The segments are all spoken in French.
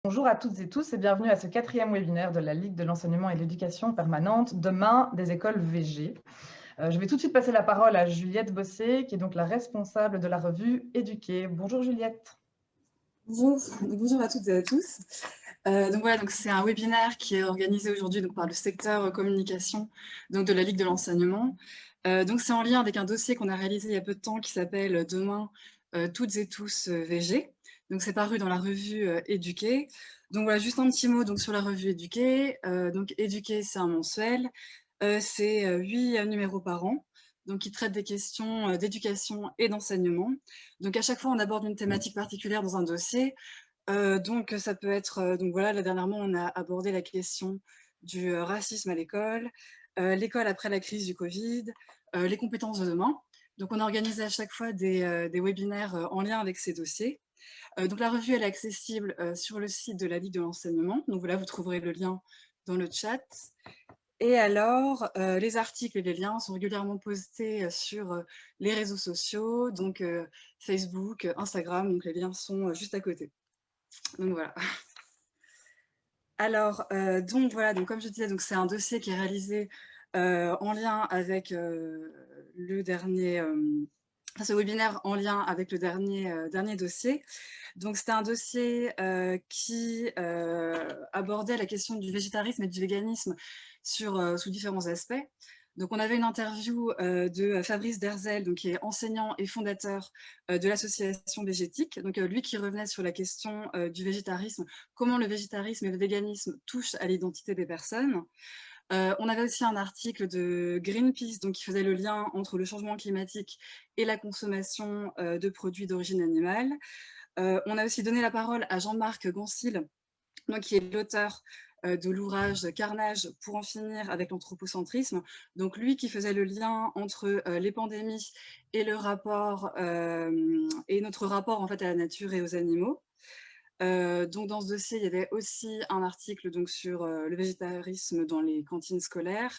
Bonjour à toutes et tous et bienvenue à ce 4e webinaire de la Ligue de l'enseignement et de l'éducation permanente, demain des écoles VG. Je vais tout de suite passer la parole à Juliette Bossé, qui est donc la responsable de la revue Éduquer. Bonjour Juliette. Bonjour à toutes et à tous. Donc c'est un webinaire qui est organisé aujourd'hui par le secteur communication de la Ligue de l'enseignement. Donc c'est en lien avec un dossier qu'on a réalisé il y a peu de temps qui s'appelle Demain toutes et tous VG. Donc c'est paru dans la revue Éduquer. Donc voilà, juste un petit mot sur la revue Éduquer. Donc Éduquer, c'est un mensuel. C'est 8 numéros par an. Donc, qui traite des questions d'éducation et d'enseignement. Donc, à chaque fois, on aborde une thématique particulière dans un dossier. Donc, ça peut être... donc, voilà, là, dernièrement, on a abordé la question du racisme à l'école, l'école après la crise du Covid, les compétences de demain. Donc, on a organisé à chaque fois des webinaires en lien avec ces dossiers. Donc, la revue, elle est accessible sur le site de la Ligue de l'enseignement. Donc, voilà, vous trouverez le lien dans le chat. Et alors, les articles et les liens sont régulièrement postés sur les réseaux sociaux, donc Facebook, Instagram, donc les liens sont juste à côté. Donc voilà. Alors, donc voilà, donc comme je disais, donc c'est un dossier qui est réalisé en lien avec le dernier, ce webinaire en lien avec le dernier dossier. Donc c'était un dossier qui abordait la question du végétarisme et du véganisme sous différents aspects. Donc on avait une interview de Fabrice Derzel, donc, qui est enseignant et fondateur de l'association végétique. Donc lui qui revenait sur la question du végétarisme, comment le végétarisme et le véganisme touchent à l'identité des personnes. On avait aussi un article de Greenpeace donc, qui faisait le lien entre le changement climatique et la consommation de produits d'origine animale. On a aussi donné la parole à Jean-Marc Gansil, donc, qui est l'auteur de l'ouvrage Carnage pour en finir avec l'anthropocentrisme. Donc lui qui faisait le lien entre les pandémies et le rapport et notre rapport en fait à la nature et aux animaux. Donc dans ce dossier, il y avait aussi un article donc, sur le végétarisme dans les cantines scolaires.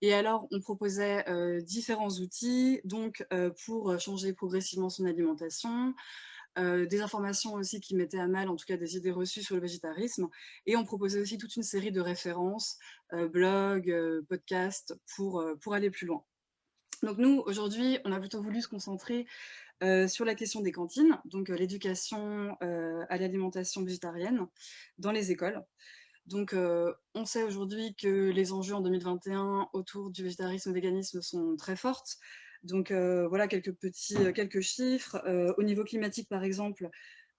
Et alors, on proposait différents outils donc, pour changer progressivement son alimentation, des informations aussi qui mettaient à mal, en tout cas des idées reçues sur le végétarisme. Et on proposait aussi toute une série de références, blogs, podcasts, pour aller plus loin. Donc nous, aujourd'hui, on a plutôt voulu se concentrer sur la question des cantines, donc l'éducation à l'alimentation végétarienne dans les écoles. Donc on sait aujourd'hui que les enjeux en 2021 autour du végétarisme et véganisme sont très fortes. Donc voilà quelques chiffres. Au niveau climatique, par exemple,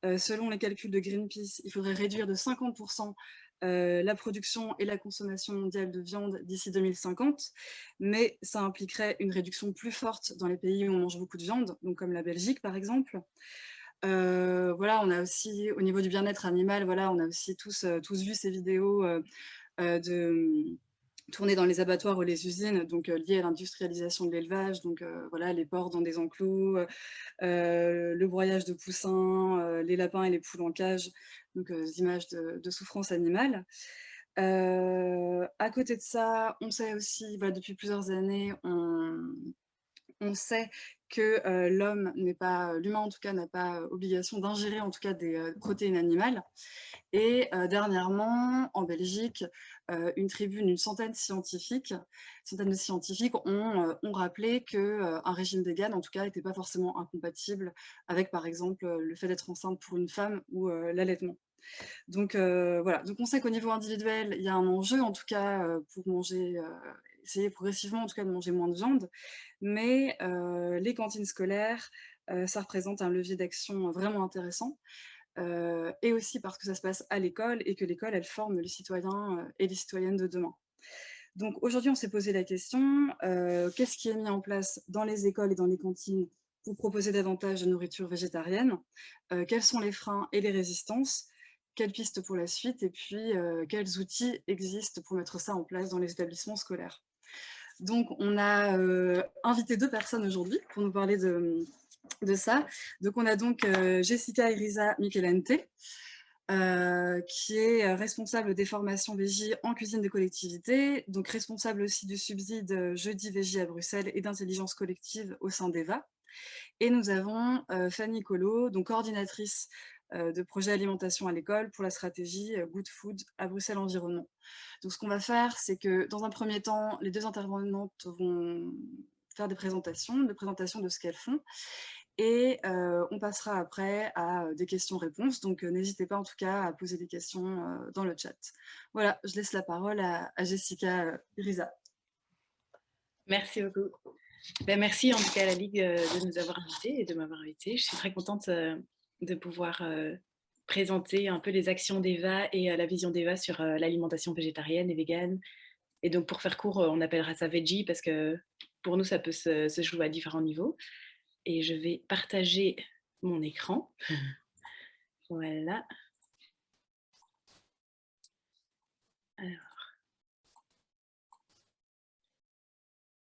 selon les calculs de Greenpeace, il faudrait réduire de 50% la production et la consommation mondiale de viande d'ici 2050, mais ça impliquerait une réduction plus forte dans les pays où on mange beaucoup de viande, donc comme la Belgique par exemple. Voilà, on a aussi, au niveau du bien-être animal, voilà, on a aussi tous vu ces vidéos tournées dans les abattoirs ou les usines, donc liées à l'industrialisation de l'élevage, donc voilà, les porcs dans des enclos, le broyage de poussins, les lapins et les poules en cage, donc des images de souffrance animale. À côté de ça, on sait aussi, depuis plusieurs années, on sait que l'humain en tout cas n'a pas obligation d'ingérer en tout cas des protéines animales. Et dernièrement, en Belgique, une centaine de scientifiques ont rappelé qu'un régime vegan, en tout cas, n'était pas forcément incompatible avec, par exemple, le fait d'être enceinte pour une femme ou l'allaitement. Donc voilà, donc on sait qu'au niveau individuel, il y a un enjeu, en tout cas, pour essayer progressivement, en tout cas, de manger moins de viande. Mais les cantines scolaires, ça représente un levier d'action vraiment intéressant. Et aussi parce que ça se passe à l'école et que l'école, elle forme les citoyens et les citoyennes de demain. Donc aujourd'hui, on s'est posé la question, qu'est-ce qui est mis en place dans les écoles et dans les cantines pour proposer davantage de nourriture végétarienne? Quels sont les freins et les résistances? Quelles pistes pour la suite? Et puis, quels outils existent pour mettre ça en place dans les établissements scolaires? Donc, on a invité 2 personnes aujourd'hui pour nous parler de ça. Donc, on a donc Jessica Irisa Michelente, qui est responsable des formations VJ en cuisine des collectivités, donc responsable aussi du subside Jeudi VJ à Bruxelles et d'intelligence collective au sein d'EVA. Et nous avons Fanny Collot, donc coordinatrice de projet alimentation à l'école pour la stratégie Good Food à Bruxelles Environnement. Donc ce qu'on va faire, c'est que dans un premier temps, les deux intervenantes vont faire des présentations de ce qu'elles font. Et on passera après à des questions-réponses. Donc n'hésitez pas en tout cas à poser des questions dans le chat. Voilà, je laisse la parole à Jessica Irisa. Merci beaucoup. Ben, merci en tout cas à la Ligue de nous avoir invités et de m'avoir invitée. Je suis très contente de pouvoir présenter un peu les actions d'EVA et la vision d'EVA sur l'alimentation végétarienne et végane. Et donc pour faire court, on appellera ça veggie parce que pour nous, ça peut se jouer à différents niveaux. Et je vais partager mon écran. Voilà. Alors.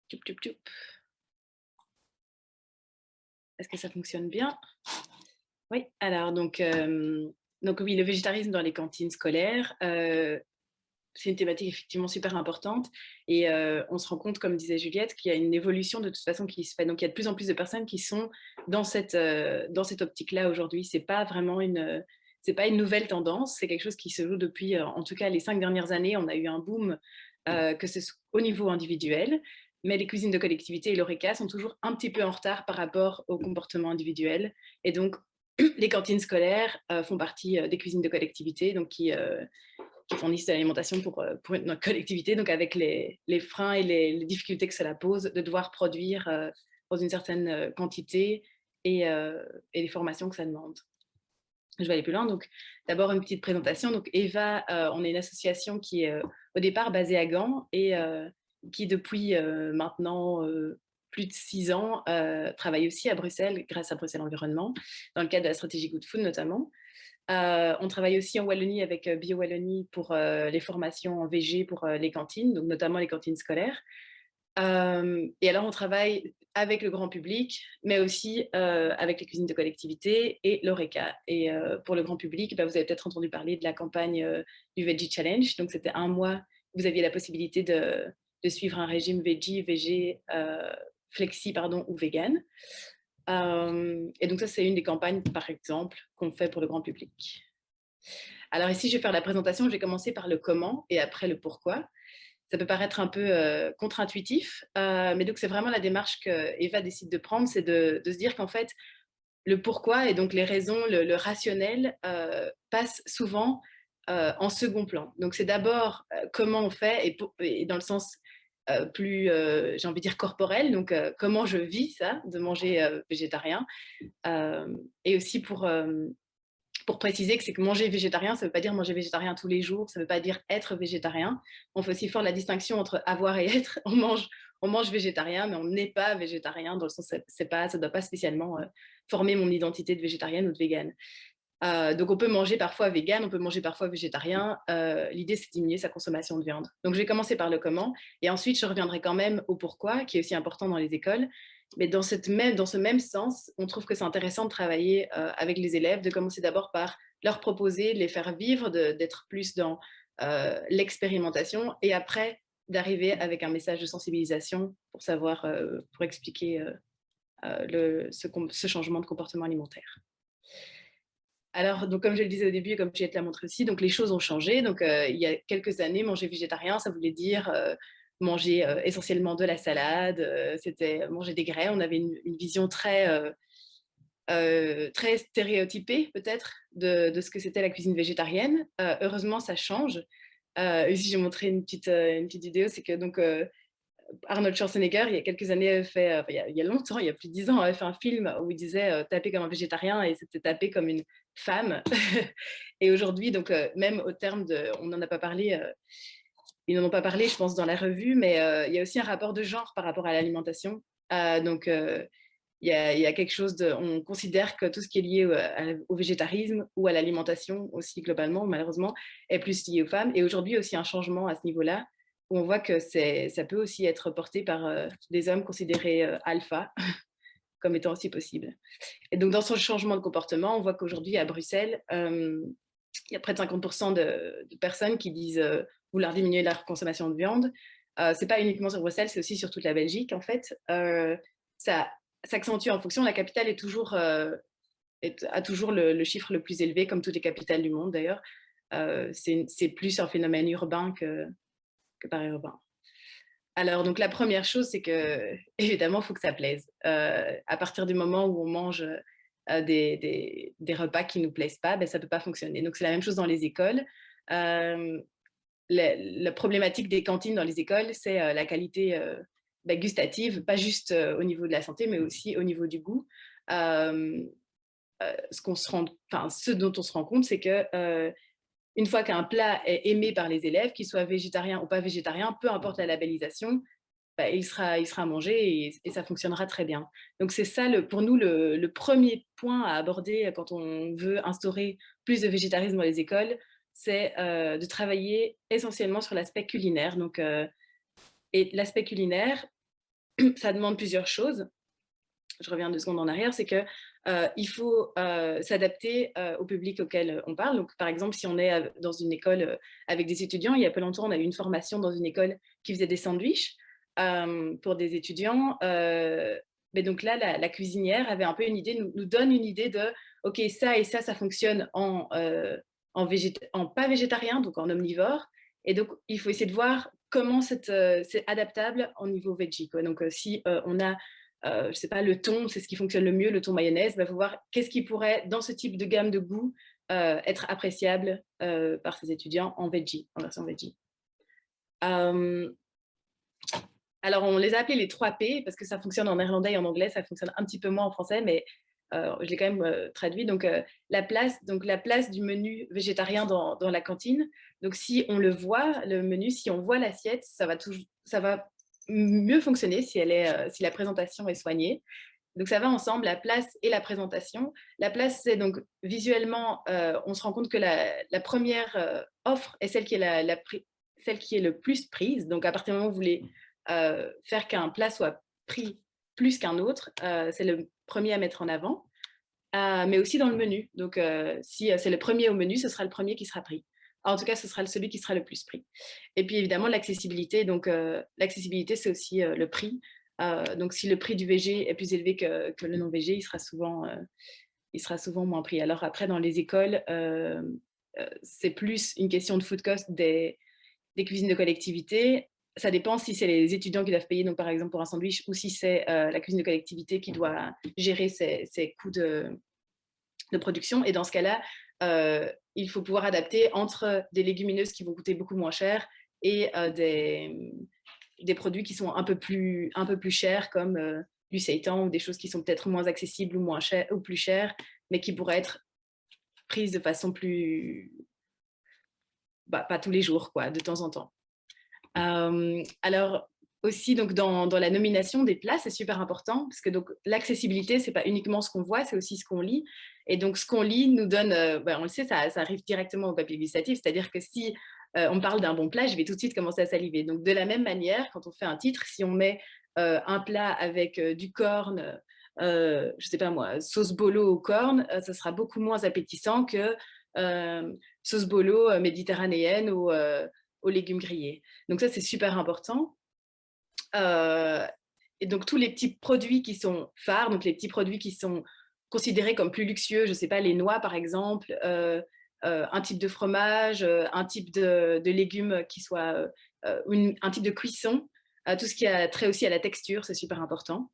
Tchoup, tchoup, tchoup. Est-ce que ça fonctionne bien? Oui, alors donc oui, le végétarisme dans les cantines scolaires, c'est une thématique effectivement super importante et on se rend compte, comme disait Juliette, qu'il y a une évolution de toute façon qui se fait. Donc il y a de plus en plus de personnes qui sont dans cette optique-là aujourd'hui. C'est pas vraiment c'est pas une nouvelle tendance, c'est quelque chose qui se joue depuis, en tout cas les 5 dernières années. On a eu un boom, que ce soit au niveau individuel, mais les cuisines de collectivité et l'ORECA sont toujours un petit peu en retard par rapport au comportement individuel. Et donc, les cantines scolaires font partie des cuisines de collectivité, donc qui fournissent de l'alimentation pour notre collectivité, donc avec les freins et les difficultés que cela pose de devoir produire dans une certaine quantité et les formations que ça demande. Je vais aller plus loin. Donc, d'abord, une petite présentation. Donc, EVA, on est une association qui est au départ basée à Gand et qui, depuis maintenant plus de 6 ans, travaille aussi à Bruxelles, grâce à Bruxelles Environnement, dans le cadre de la stratégie Good Food notamment. On travaille aussi en Wallonie avec Bio Wallonie pour les formations en VG pour les cantines, donc notamment les cantines scolaires. Et alors, on travaille avec le grand public, mais aussi avec les cuisines de collectivité et l'ORECA. Et pour le grand public, vous avez peut-être entendu parler de la campagne du Veggie Challenge. Donc, c'était un mois, vous aviez la possibilité de suivre un régime veggie, végé, flexi, ou vegan. Et donc, ça, c'est une des campagnes, par exemple, qu'on fait pour le grand public. Alors ici, je vais faire la présentation. Je vais commencer par le comment et après le pourquoi. Ça peut paraître un peu contre-intuitif, mais donc c'est vraiment la démarche que Eva décide de prendre, c'est de se dire qu'en fait, le pourquoi et donc les raisons, le rationnel passe souvent en second plan. Donc c'est d'abord comment on fait, et dans le sens plus, j'ai envie de dire, corporel, donc comment je vis ça, de manger végétarien, et aussi pour préciser que c'est que manger végétarien, ça ne veut pas dire manger végétarien tous les jours, ça ne veut pas dire être végétarien. On fait aussi faire la distinction entre avoir et être. On mange végétarien, mais on n'est pas végétarien, dans le sens ça ne doit pas spécialement former mon identité de végétarienne ou de végane. Donc on peut manger parfois végane, on peut manger parfois végétarien. L'idée, c'est de diminuer sa consommation de viande. Donc je vais commencer par le comment, et ensuite je reviendrai quand même au pourquoi, qui est aussi important dans les écoles. Mais dans ce même sens, on trouve que c'est intéressant de travailler avec les élèves, de commencer d'abord par leur proposer, de les faire vivre, d'être plus dans l'expérimentation, et après d'arriver avec un message de sensibilisation pour savoir, pour expliquer ce changement de comportement alimentaire. Alors, donc, comme je le disais au début et comme Juliette l'a montré aussi, donc les choses ont changé. Donc, il y a quelques années, manger végétarien, ça voulait dire manger essentiellement de la salade, c'était manger des grains. On avait une vision très stéréotypée, peut-être, de ce que c'était la cuisine végétarienne. Heureusement, ça change. Ici, j'ai montré une petite vidéo, c'est que donc Arnold Schwarzenegger, il y a quelques années, il y a longtemps, il y a plus de 10 ans, avait fait un film où il disait taper comme un végétarien, et c'était taper comme une femme. Et aujourd'hui, donc même au terme de, on n'en a pas parlé, ils n'en ont pas parlé, je pense, dans la revue, mais il y a aussi un rapport de genre par rapport à l'alimentation. Donc il y a quelque chose on considère que tout ce qui est lié au végétarisme ou à l'alimentation aussi globalement, malheureusement, est plus lié aux femmes. Et aujourd'hui, il y a aussi un changement à ce niveau-là, où on voit que ça peut aussi être porté par des hommes considérés alpha, comme étant aussi possible. Et donc, dans ce changement de comportement, on voit qu'aujourd'hui, à Bruxelles, il y a près de 50% de personnes qui disent vouloir diminuer leur consommation de viande. Ce n'est pas uniquement sur Bruxelles, c'est aussi sur toute la Belgique, en fait. Ça s'accentue en fonction. La capitale est toujours, a toujours le chiffre le plus élevé, comme toutes les capitales du monde, d'ailleurs. C'est plus un phénomène urbain que paraurbain. Alors, donc la première chose, c'est que, évidemment, il faut que ça plaise. À partir du moment où on mange des repas qui ne nous plaisent pas, ben, ça ne peut pas fonctionner. Donc, c'est la même chose dans les écoles. La problématique des cantines dans les écoles, c'est la qualité gustative, pas juste au niveau de la santé, mais aussi au niveau du goût. Ce dont on se rend compte, c'est que une fois qu'un plat est aimé par les élèves, qu'il soit végétarien ou pas végétarien, peu importe la labellisation, bah, il sera mangé et ça fonctionnera très bien. Donc c'est ça, pour nous, le premier point à aborder quand on veut instaurer plus de végétarisme dans les écoles, c'est de travailler essentiellement sur l'aspect culinaire. Donc, et l'aspect culinaire, ça demande plusieurs choses. Je reviens 2 secondes en arrière, c'est que il faut s'adapter au public auquel on parle. Donc, par exemple, si on est dans une école avec des étudiants, il y a peu longtemps, on a eu une formation dans une école qui faisait des sandwichs pour des étudiants. Mais donc là, la cuisinière avait un peu une idée, nous donne une idée de, OK, ça et ça fonctionne en pas végétarien, donc en omnivore. Et donc, il faut essayer de voir comment c'est adaptable en niveau veggie, quoi. Donc, si on a je ne sais pas, le thon, c'est ce qui fonctionne le mieux, le thon mayonnaise, il faut voir qu'est-ce qui pourrait, dans ce type de gamme de goût, être appréciable par ces étudiants en veggie, en version veggie. Alors, on les a appelés les 3 P, parce que ça fonctionne en néerlandais et en anglais, ça fonctionne un petit peu moins en français, mais je l'ai quand même traduit. Donc, la place du menu végétarien dans la cantine. Donc, si on le voit, le menu, si on voit l'assiette, ça va mieux fonctionner si la présentation est soignée. Donc ça va ensemble, la place et la présentation. La place, c'est donc visuellement, on se rend compte que la première offre est celle qui est le plus prise. Donc à partir du moment où vous voulez faire qu'un plat soit pris plus qu'un autre, c'est le premier à mettre en avant, mais aussi dans le menu. Donc si c'est le premier au menu, ce sera le premier qui sera pris. En tout cas, ce sera celui qui sera le plus pris. Et puis évidemment, l'accessibilité. Donc l'accessibilité, c'est aussi le prix. Donc si le prix du VG est plus élevé que le non-VG, il sera souvent moins pris. Alors après, dans les écoles, c'est plus une question de food cost des cuisines de collectivité. Ça dépend si c'est les étudiants qui doivent payer, donc par exemple pour un sandwich, ou si c'est la cuisine de collectivité qui doit gérer ses coûts de production. Et dans ce cas-là, il faut pouvoir adapter entre des légumineuses qui vont coûter beaucoup moins cher et des produits qui sont un peu plus chers, comme du seitan ou des choses qui sont peut-être moins accessibles ou moins chères ou plus chères, mais qui pourraient être prises de façon plus, pas tous les jours, quoi, de temps en temps. Alors aussi, donc dans la nomination des plats, c'est super important, parce que donc l'accessibilité, c'est pas uniquement ce qu'on voit, c'est aussi ce qu'on lit. Et donc ce qu'on lit nous donne, on le sait, ça arrive directement au papier gustatif, c'est-à-dire que si on parle d'un bon plat, je vais tout de suite commencer à saliver. Donc de la même manière, quand on fait un titre, si on met un plat avec du corn, je sais pas moi, sauce bolo au corn, ça sera beaucoup moins appétissant que sauce bolo méditerranéenne ou aux légumes grillés. Donc ça, c'est super important. Et donc tous les petits produits qui sont phares, donc les petits produits qui sont considérés comme plus luxueux, je ne sais pas, les noix par exemple, un type de fromage, un type de légumes qui soit, un type de cuisson, tout ce qui a trait aussi à la texture, c'est super important.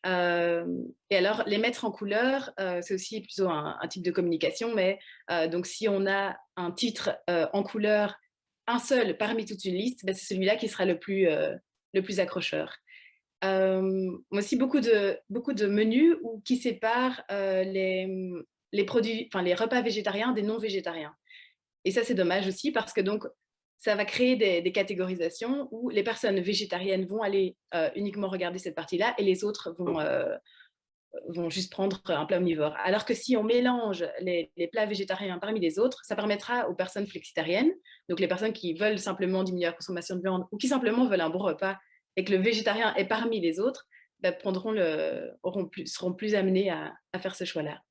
Et alors, les mettre en couleur, c'est aussi plutôt un type de communication, mais donc si on a un titre en couleur, un seul parmi toute une liste, c'est celui-là qui sera le plus accrocheur. Aussi beaucoup de menus qui séparent les produits, enfin les repas végétariens des non végétariens. Et ça, c'est dommage aussi parce que donc ça va créer des catégorisations où les personnes végétariennes vont aller uniquement regarder cette partie-là et les autres vont juste prendre un plat omnivore. Alors que si on mélange les plats végétariens parmi les autres, ça permettra aux personnes flexitariennes, donc les personnes qui veulent simplement diminuer la consommation de viande ou qui simplement veulent un bon repas et que le végétarien est parmi les autres, seront plus amenés à faire ce choix-là.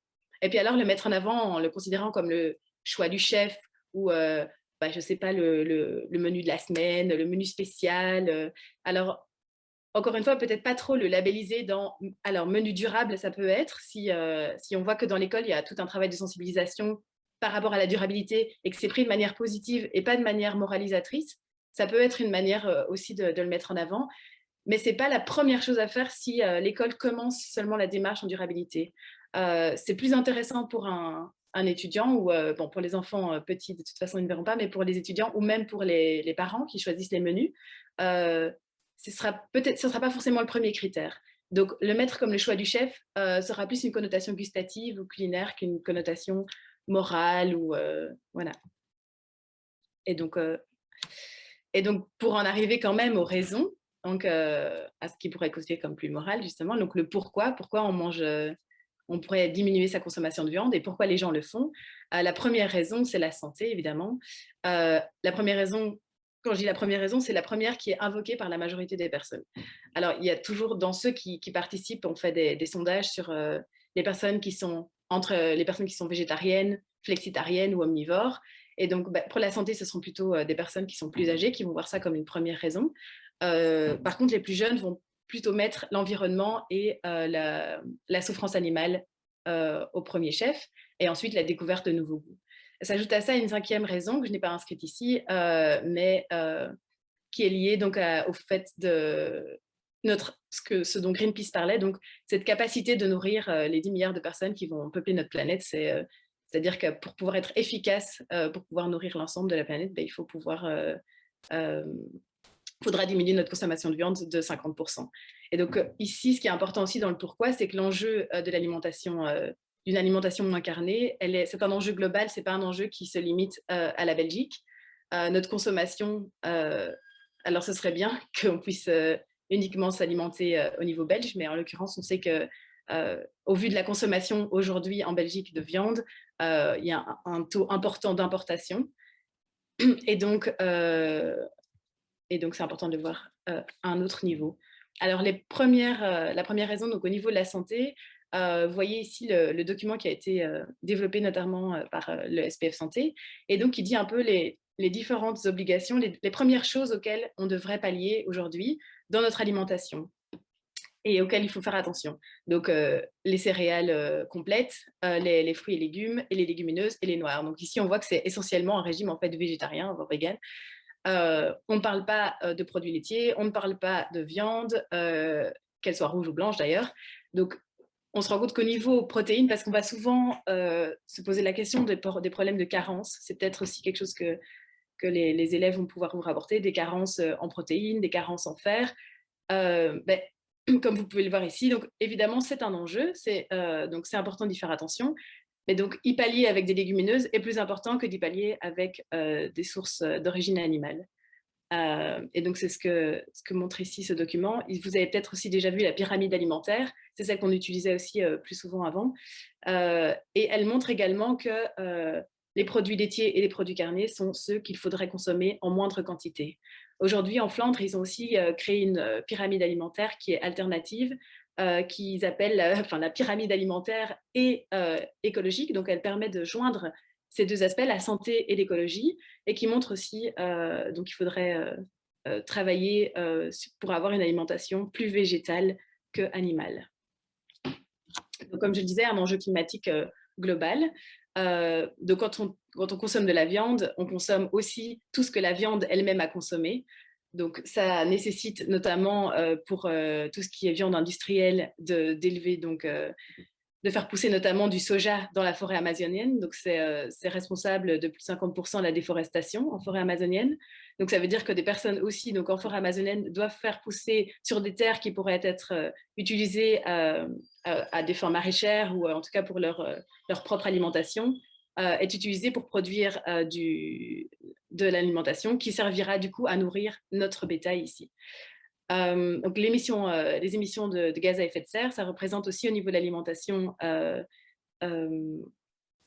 Et puis alors, le mettre en avant en le considérant comme le choix du chef ou, je ne sais pas, le menu de la semaine, le menu spécial. Alors, encore une fois, peut-être pas trop le labelliser dans… Alors, menu durable, ça peut être, si on voit que dans l'école, il y a tout un travail de sensibilisation par rapport à la durabilité et que c'est pris de manière positive et pas de manière moralisatrice, ça peut être une manière aussi de le mettre en avant. Mais ce n'est pas la première chose à faire si l'école commence seulement la démarche en durabilité. C'est plus intéressant pour un étudiant ou pour les enfants petits, de toute façon, ils ne verront pas, mais pour les étudiants ou même pour les parents qui choisissent les menus, ce sera pas forcément le premier critère. Donc, le mettre comme le choix du chef sera plus une connotation gustative ou culinaire qu'une connotation morale ou voilà. Et donc, pour en arriver quand même aux raisons, donc à ce qui pourrait être considéré comme plus moral, justement, donc le pourquoi on pourrait diminuer sa consommation de viande et pourquoi les gens le font. La première raison, c'est la santé, évidemment. La première raison, quand je dis la première raison, c'est la première qui est invoquée par la majorité des personnes. Alors, il y a toujours, dans ceux qui participent, on fait des sondages sur les personnes qui sont végétariennes, flexitariennes ou omnivores. Et donc, pour la santé, ce seront plutôt des personnes qui sont plus âgées, qui vont voir ça comme une première raison. Par contre, les plus jeunes vont plutôt mettre l'environnement et la souffrance animale au premier chef, et ensuite la découverte de nouveaux goûts. S'ajoute à ça une cinquième raison que je n'ai pas inscrite ici, mais qui est liée donc au fait de ce dont Greenpeace parlait, donc cette capacité de nourrir les 10 milliards de personnes qui vont peupler notre planète. C'est-à-dire que pour pouvoir être efficace, pour pouvoir nourrir l'ensemble de la planète, il faudra diminuer notre consommation de viande de 50%. Et donc ici, ce qui est important aussi dans le pourquoi, c'est que l'enjeu de l'alimentation, d'une alimentation moins carnée, c'est un enjeu global, ce n'est pas un enjeu qui se limite à la Belgique. Notre consommation, alors ce serait bien qu'on puisse uniquement s'alimenter au niveau belge, mais en l'occurrence, on sait que au vu de la consommation aujourd'hui en Belgique de viande, il y a un taux important d'importation. Et donc, c'est important de le voir à un autre niveau. Alors, la première raison, donc au niveau de la santé, vous voyez ici le document qui a été développé notamment par le SPF Santé, et donc qui dit un peu les différentes obligations, les premières choses auxquelles on devrait pallier aujourd'hui dans notre alimentation et auxquelles il faut faire attention. Donc, les céréales complètes, les fruits et légumes, et les légumineuses et les noix. Donc ici, on voit que c'est essentiellement un régime en fait végétarien, voire vegan. On ne parle pas de produits laitiers, on ne parle pas de viande, qu'elle soit rouge ou blanche d'ailleurs. Donc, on se rend compte qu'au niveau protéines, parce qu'on va souvent se poser la question des problèmes de carence, c'est peut-être aussi quelque chose que les élèves vont pouvoir vous rapporter, des carences en protéines, des carences en fer. Comme vous pouvez le voir ici, donc évidemment, c'est un enjeu, donc c'est important d'y faire attention. Mais donc, y pallier avec des légumineuses est plus important que d'y pallier avec des sources d'origine animale. Et donc, c'est ce que montre ici ce document. Vous avez peut-être aussi déjà vu la pyramide alimentaire. C'est celle qu'on utilisait aussi plus souvent avant. Et elle montre également que les produits laitiers et les produits carnés sont ceux qu'il faudrait consommer en moindre quantité. Aujourd'hui, en Flandre, ils ont aussi créé une pyramide alimentaire qui est alternative, qu'ils appellent la pyramide alimentaire et écologique. Donc, elle permet de joindre ces deux aspects, la santé et l'écologie, et qui montre aussi donc il faudrait travailler pour avoir une alimentation plus végétale que animale. Donc, comme je disais, un enjeu climatique global. Donc, quand on consomme de la viande, on consomme aussi tout ce que la viande elle-même a consommé. Donc, ça nécessite notamment pour tout ce qui est viande industrielle d'élever, donc de faire pousser notamment du soja dans la forêt amazonienne. Donc, c'est responsable de plus de 50% de la déforestation en forêt amazonienne. Donc, ça veut dire que des personnes aussi, donc en forêt amazonienne, doivent faire pousser sur des terres qui pourraient être utilisées à des fins maraîchères ou en tout cas pour leur propre alimentation, est utilisée pour produire de l'alimentation qui servira du coup à nourrir notre bétail ici. Donc les émissions de gaz à effet de serre, ça représente aussi au niveau de l'alimentation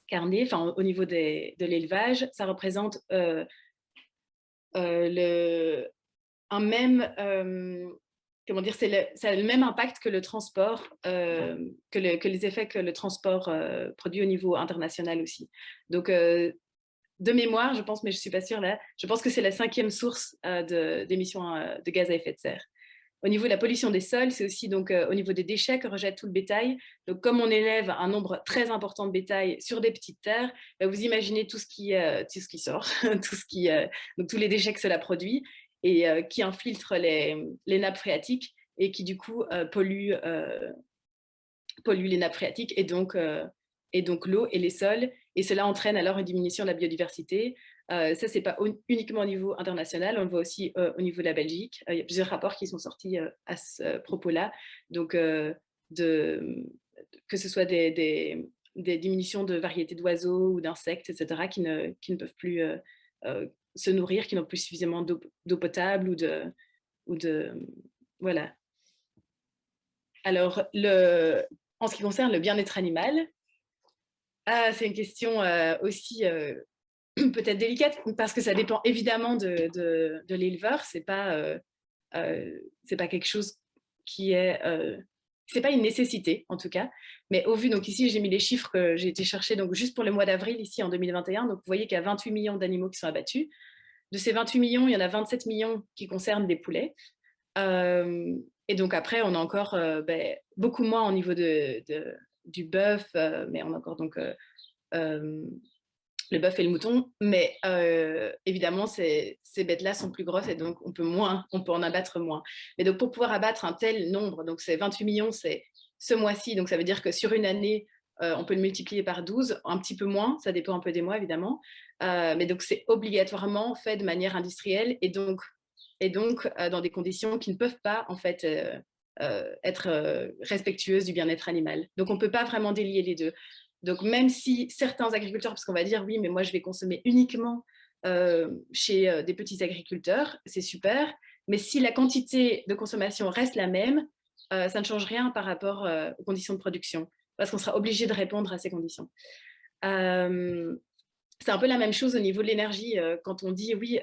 carnée, enfin au niveau de l'élevage, ça représente comment dire, ça a le même impact que le transport, que les effets que le transport produit au niveau international aussi. Donc, de mémoire, je pense, mais je ne suis pas sûre là, je pense que c'est la 5e source d'émissions de gaz à effet de serre. Au niveau de la pollution des sols, c'est aussi donc au niveau des déchets que rejette tout le bétail. Donc, comme on élève un nombre très important de bétail sur des petites terres, vous imaginez tout ce qui sort, donc tous les déchets que cela produit et qui infiltrent les nappes phréatiques et qui du coup polluent les nappes phréatiques et donc l'eau et les sols. Et cela entraîne alors une diminution de la biodiversité. Ça, ce n'est pas uniquement au niveau international, on le voit aussi au niveau de la Belgique. Il y a plusieurs rapports qui sont sortis à ce propos-là. Donc, que ce soit des diminutions de variétés d'oiseaux ou d'insectes, etc., qui ne peuvent plus se nourrir, qui n'ont plus suffisamment d'eau potable ou de voilà. Alors, en ce qui concerne le bien-être animal, c'est une question aussi peut-être délicate parce que ça dépend évidemment de l'éleveur. C'est pas quelque chose qui est c'est pas une nécessité en tout cas, mais au vu, donc ici j'ai mis les chiffres que j'ai été chercher donc juste pour le mois d'avril ici en 2021, donc vous voyez qu'il y a 28 millions d'animaux qui sont abattus. De ces 28 millions, il y en a 27 millions qui concernent des poulets. Et donc après, on a encore beaucoup moins au niveau du bœuf, mais on a encore donc le bœuf et le mouton. Mais évidemment, ces bêtes-là sont plus grosses et donc on peut en abattre moins. Mais donc pour pouvoir abattre un tel nombre, donc c'est 28 millions, c'est ce mois-ci, donc ça veut dire que sur une année, on peut le multiplier par 12, un petit peu moins, ça dépend un peu des mois évidemment. Mais donc c'est obligatoirement fait de manière industrielle et donc dans des conditions qui ne peuvent pas en fait être respectueuses du bien-être animal. Donc on ne peut pas vraiment délier les deux. Donc même si certains agriculteurs, parce qu'on va dire oui, mais moi je vais consommer uniquement chez des petits agriculteurs, c'est super, mais si la quantité de consommation reste la même, ça ne change rien par rapport aux conditions de production, parce qu'on sera obligé de répondre à ces conditions. C'est un peu la même chose au niveau de l'énergie, quand on dit oui,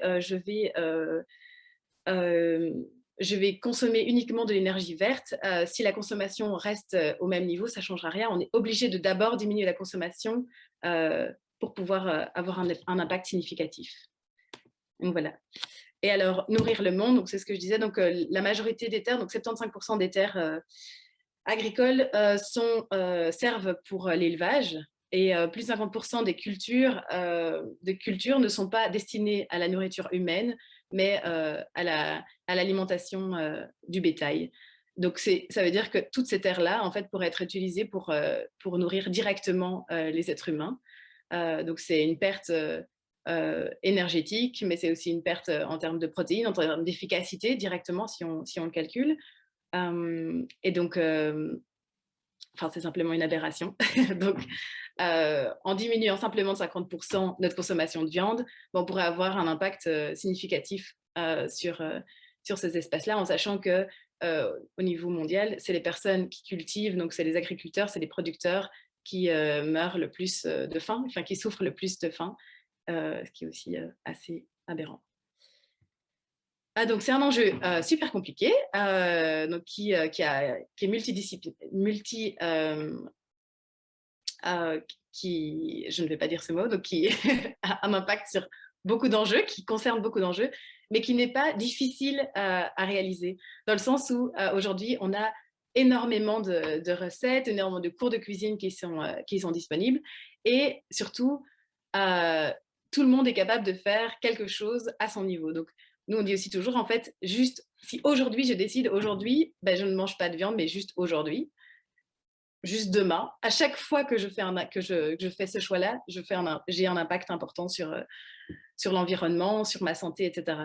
je vais consommer uniquement de l'énergie verte. Si la consommation reste au même niveau, ça ne changera rien. On est obligé de d'abord diminuer la consommation pour pouvoir avoir un impact significatif. Donc voilà. Et alors, nourrir le monde, c'est ce que je disais, donc la majorité des terres, donc 75% des terres agricoles servent pour l'élevage. Et plus de 50% des cultures ne sont pas destinées à la nourriture humaine, mais à l'alimentation du bétail. Donc, ça veut dire que toutes ces terres-là, en fait, pourraient être utilisées pour nourrir directement les êtres humains. Donc, c'est une perte énergétique, mais c'est aussi une perte en termes de protéines, en termes d'efficacité directement, si on le calcule. Et donc, c'est simplement une aberration. Donc, en diminuant simplement de 50% notre consommation de viande, on pourrait avoir un impact significatif sur ces espaces-là, en sachant que au niveau mondial, c'est les personnes qui cultivent, donc c'est les agriculteurs, c'est les producteurs qui meurent le plus de faim, enfin qui souffrent le plus de faim, ce qui est aussi assez aberrant. Donc c'est un enjeu super compliqué, donc qui est multidisciplinaire, je ne vais pas dire ce mot, donc qui a un impact sur beaucoup d'enjeux, qui concerne beaucoup d'enjeux, mais qui n'est pas difficile à réaliser, dans le sens où aujourd'hui, on a énormément de recettes, énormément de cours de cuisine qui sont disponibles, et surtout, tout le monde est capable de faire quelque chose à son niveau. Donc, nous, on dit aussi toujours, en fait, juste, si aujourd'hui, je décide, aujourd'hui, je ne mange pas de viande, mais juste aujourd'hui, juste demain, à chaque fois que je fais ce choix-là, j'ai un impact important sur l'environnement, sur ma santé, etc.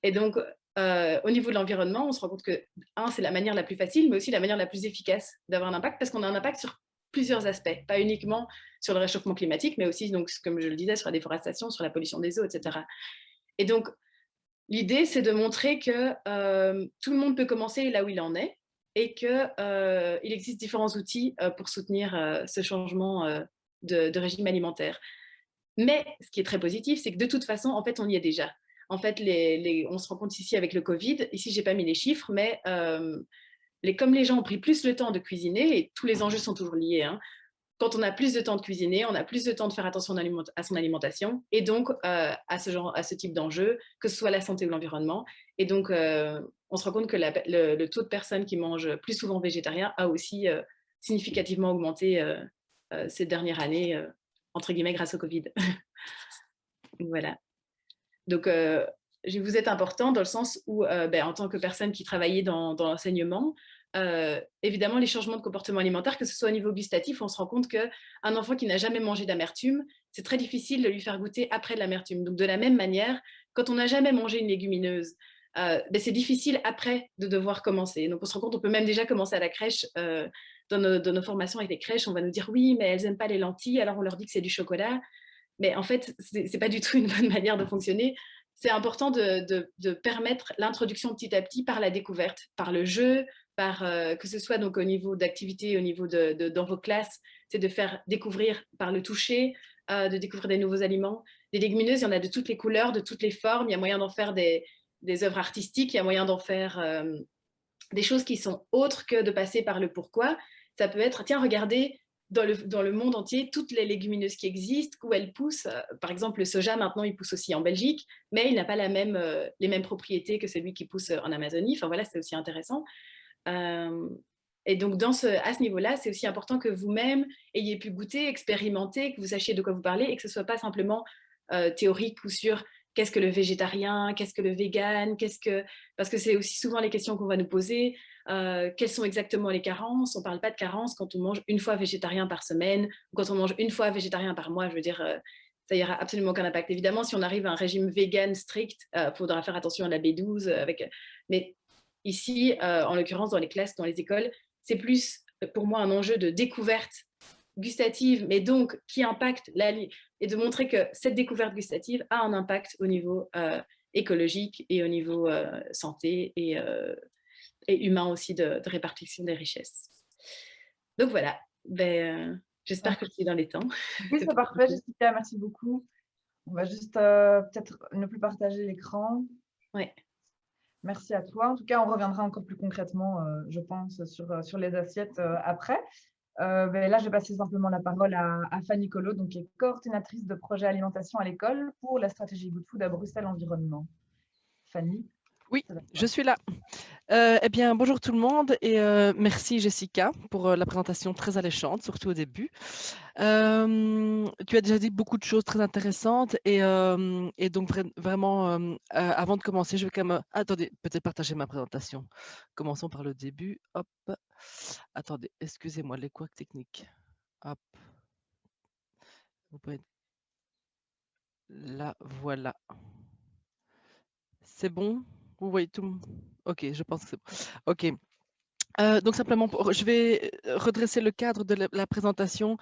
Et donc, au niveau de l'environnement, on se rend compte que, c'est la manière la plus facile, mais aussi la manière la plus efficace d'avoir un impact, parce qu'on a un impact sur plusieurs aspects, pas uniquement sur le réchauffement climatique, mais aussi, donc, comme je le disais, sur la déforestation, sur la pollution des eaux, etc. Et donc, l'idée, c'est de montrer que tout le monde peut commencer là où il en est, et qu'il existe différents outils pour soutenir ce changement de régime alimentaire. Mais ce qui est très positif, c'est que de toute façon, en fait, on y est déjà. En fait, on se rend compte ici avec le Covid, ici, j'ai pas mis les chiffres, mais comme les gens ont pris plus le temps de cuisiner, et tous les enjeux sont toujours liés, hein, quand on a plus de temps de cuisiner, on a plus de temps de faire attention à son alimentation et donc à ce type d'enjeu, que ce soit la santé ou l'environnement. Et donc, on se rend compte que le taux de personnes qui mangent plus souvent végétarien a aussi significativement augmenté ces dernières années, entre guillemets, grâce au Covid. Voilà. Donc, vous êtes important dans le sens où, en tant que personne qui travaillait dans l'enseignement, évidemment, les changements de comportement alimentaire, que ce soit au niveau gustatif, on se rend compte qu'un enfant qui n'a jamais mangé d'amertume, c'est très difficile de lui faire goûter après de l'amertume. Donc, de la même manière, quand on n'a jamais mangé une légumineuse, c'est difficile après de devoir commencer. Donc, on se rend compte, on peut même déjà commencer à la crèche. Dans nos formations avec les crèches, on va nous dire oui, mais elles n'aiment pas les lentilles, alors on leur dit que c'est du chocolat. Mais en fait, c'est pas du tout une bonne manière de fonctionner. C'est important de permettre l'introduction petit à petit par la découverte, par le jeu, par que ce soit donc au niveau d'activité, au niveau dans vos classes, c'est de faire découvrir par le toucher, de découvrir des nouveaux aliments. Des légumineuses, il y en a de toutes les couleurs, de toutes les formes. Il y a moyen d'en faire des œuvres artistiques, il y a moyen d'en faire des choses qui sont autres que de passer par le pourquoi. Ça peut être, tiens, regardez, dans le monde entier, toutes les légumineuses qui existent, où elles poussent. Par exemple, le soja, maintenant, il pousse aussi en Belgique, mais il n'a pas les mêmes propriétés que celui qui pousse en Amazonie. Enfin, voilà, c'est aussi intéressant. Et donc, à ce niveau-là, c'est aussi important que vous-même ayez pu goûter, expérimenter, que vous sachiez de quoi vous parlez et que ce ne soit pas simplement théorique ou sur qu'est-ce que le végétarien, qu'est-ce que le vegan, parce que c'est aussi souvent les questions qu'on va nous poser. Quelles sont exactement les carences? On ne parle pas de carences quand on mange une fois végétarien par semaine ou quand on mange une fois végétarien par mois. Je veux dire, ça n'aura absolument aucun impact. Évidemment, si on arrive à un régime vegan strict, il faudra faire attention à la B12. Mais ici, en l'occurrence, dans les classes, dans les écoles, c'est plus pour moi un enjeu de découverte gustative, mais donc qui impacte et de montrer que cette découverte gustative a un impact au niveau écologique et au niveau santé et humain aussi de répartition des richesses. Donc voilà, j'espère que je suis dans les temps. Oui, c'est parfait, Jessica, merci beaucoup. On va juste peut-être ne plus partager l'écran. Ouais. Merci à toi. En tout cas, on reviendra encore plus concrètement, je pense, sur les assiettes après. Là, je vais passer simplement la parole à Fanny Collot, donc, qui est coordinatrice de projet alimentation à l'école pour la stratégie Good Food à Bruxelles Environnement. Fanny. Oui, je suis là. Eh bien, bonjour tout le monde et merci Jessica pour la présentation très alléchante, surtout au début. Tu as déjà dit beaucoup de choses très intéressantes et donc vraiment, avant de commencer, je vais quand même... Attendez, peut-être partager ma présentation. Commençons par le début. Hop. Attendez, excusez-moi, les couacs techniques. Hop. Vous pouvez... Là, voilà. C'est bon? Vous voyez tout? Ok, je pense que c'est bon. Ok. Donc simplement, je vais redresser le cadre de la présentation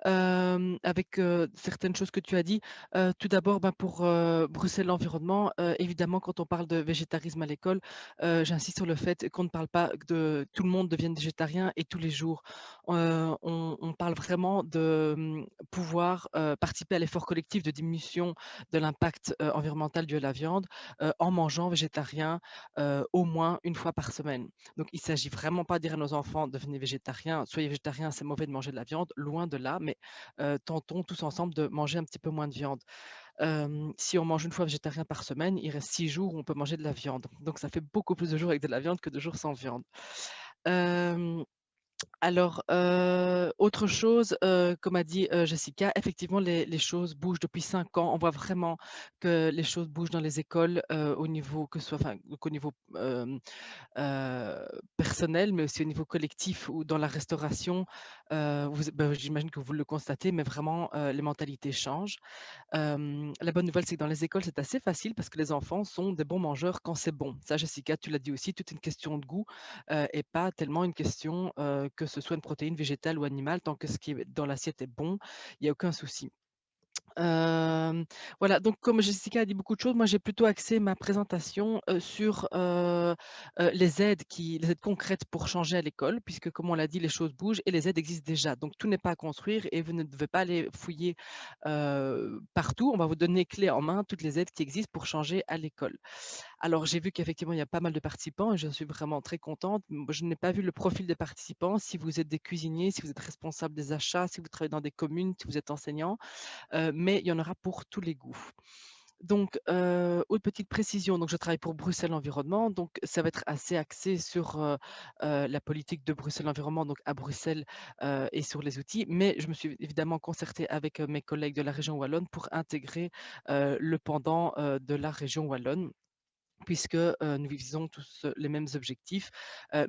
avec certaines choses que tu as dit. Tout d'abord, pour Bruxelles l'environnement, évidemment, quand on parle de végétarisme à l'école, j'insiste sur le fait qu'on ne parle pas de tout le monde devienne végétarien et tous les jours. On parle vraiment de pouvoir participer à l'effort collectif de diminution de l'impact environnemental dû à la viande en mangeant végétarien au moins une fois par semaine. Donc, il ne s'agit vraiment pas de dire à nos enfants devenez végétariens, soyez végétariens, c'est mauvais de manger de la viande, loin de là, mais tentons tous ensemble de manger un petit peu moins de viande. Si on mange une fois végétarien par semaine, il reste 6 jours où on peut manger de la viande. Donc, ça fait beaucoup plus de jours avec de la viande que de jours sans viande. Alors, autre chose, comme a dit Jessica, effectivement, les choses bougent depuis 5 ans. On voit vraiment que les choses bougent dans les écoles au niveau, que ce soit, enfin, qu'au niveau personnel, mais aussi au niveau collectif ou dans la restauration. J'imagine que vous le constatez, mais vraiment, les mentalités changent. La bonne nouvelle, c'est que dans les écoles, c'est assez facile parce que les enfants sont des bons mangeurs quand c'est bon. Ça, Jessica, tu l'as dit aussi, toute une question de goût et pas tellement une question que ce soit une protéine végétale ou animale. Tant que ce qui est dans l'assiette est bon, il n'y a aucun souci. Voilà, donc comme Jessica a dit beaucoup de choses, moi j'ai plutôt axé ma présentation sur les aides concrètes pour changer à l'école, puisque comme on l'a dit, les choses bougent et les aides existent déjà. Donc tout n'est pas à construire et vous ne devez pas aller fouiller partout. On va vous donner clé en main toutes les aides qui existent pour changer à l'école. Alors j'ai vu qu'effectivement il y a pas mal de participants et je suis vraiment très contente. Je n'ai pas vu le profil des participants. Si vous êtes des cuisiniers, si vous êtes responsable des achats, si vous travaillez dans des communes, si vous êtes enseignant, mais il y en aura pour tous les goûts. Donc, autre petite précision, donc je travaille pour Bruxelles Environnement, donc ça va être assez axé sur la politique de Bruxelles Environnement, donc à Bruxelles et sur les outils, mais je me suis évidemment concertée avec mes collègues de la région Wallonne pour intégrer le pendant de la région Wallonne puisque nous visons tous les mêmes objectifs,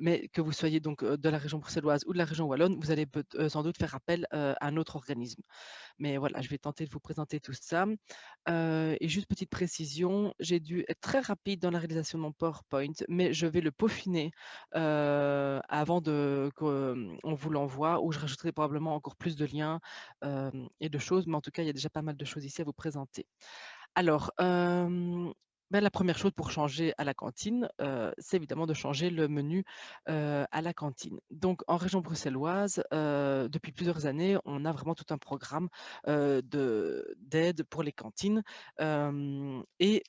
mais que vous soyez donc de la région bruxelloise ou de la région wallonne, vous allez sans doute faire appel à un autre organisme. Mais voilà, je vais tenter de vous présenter tout ça. Et juste petite précision, j'ai dû être très rapide dans la réalisation de mon PowerPoint, mais je vais le peaufiner avant qu'on vous l'envoie, où je rajouterai probablement encore plus de liens et de choses, mais en tout cas, il y a déjà pas mal de choses ici à vous présenter. Alors, la première chose pour changer à la cantine, c'est évidemment de changer le menu, à la cantine. Donc en région bruxelloise, depuis plusieurs années, on a vraiment tout un programme, d'aide pour les cantines, et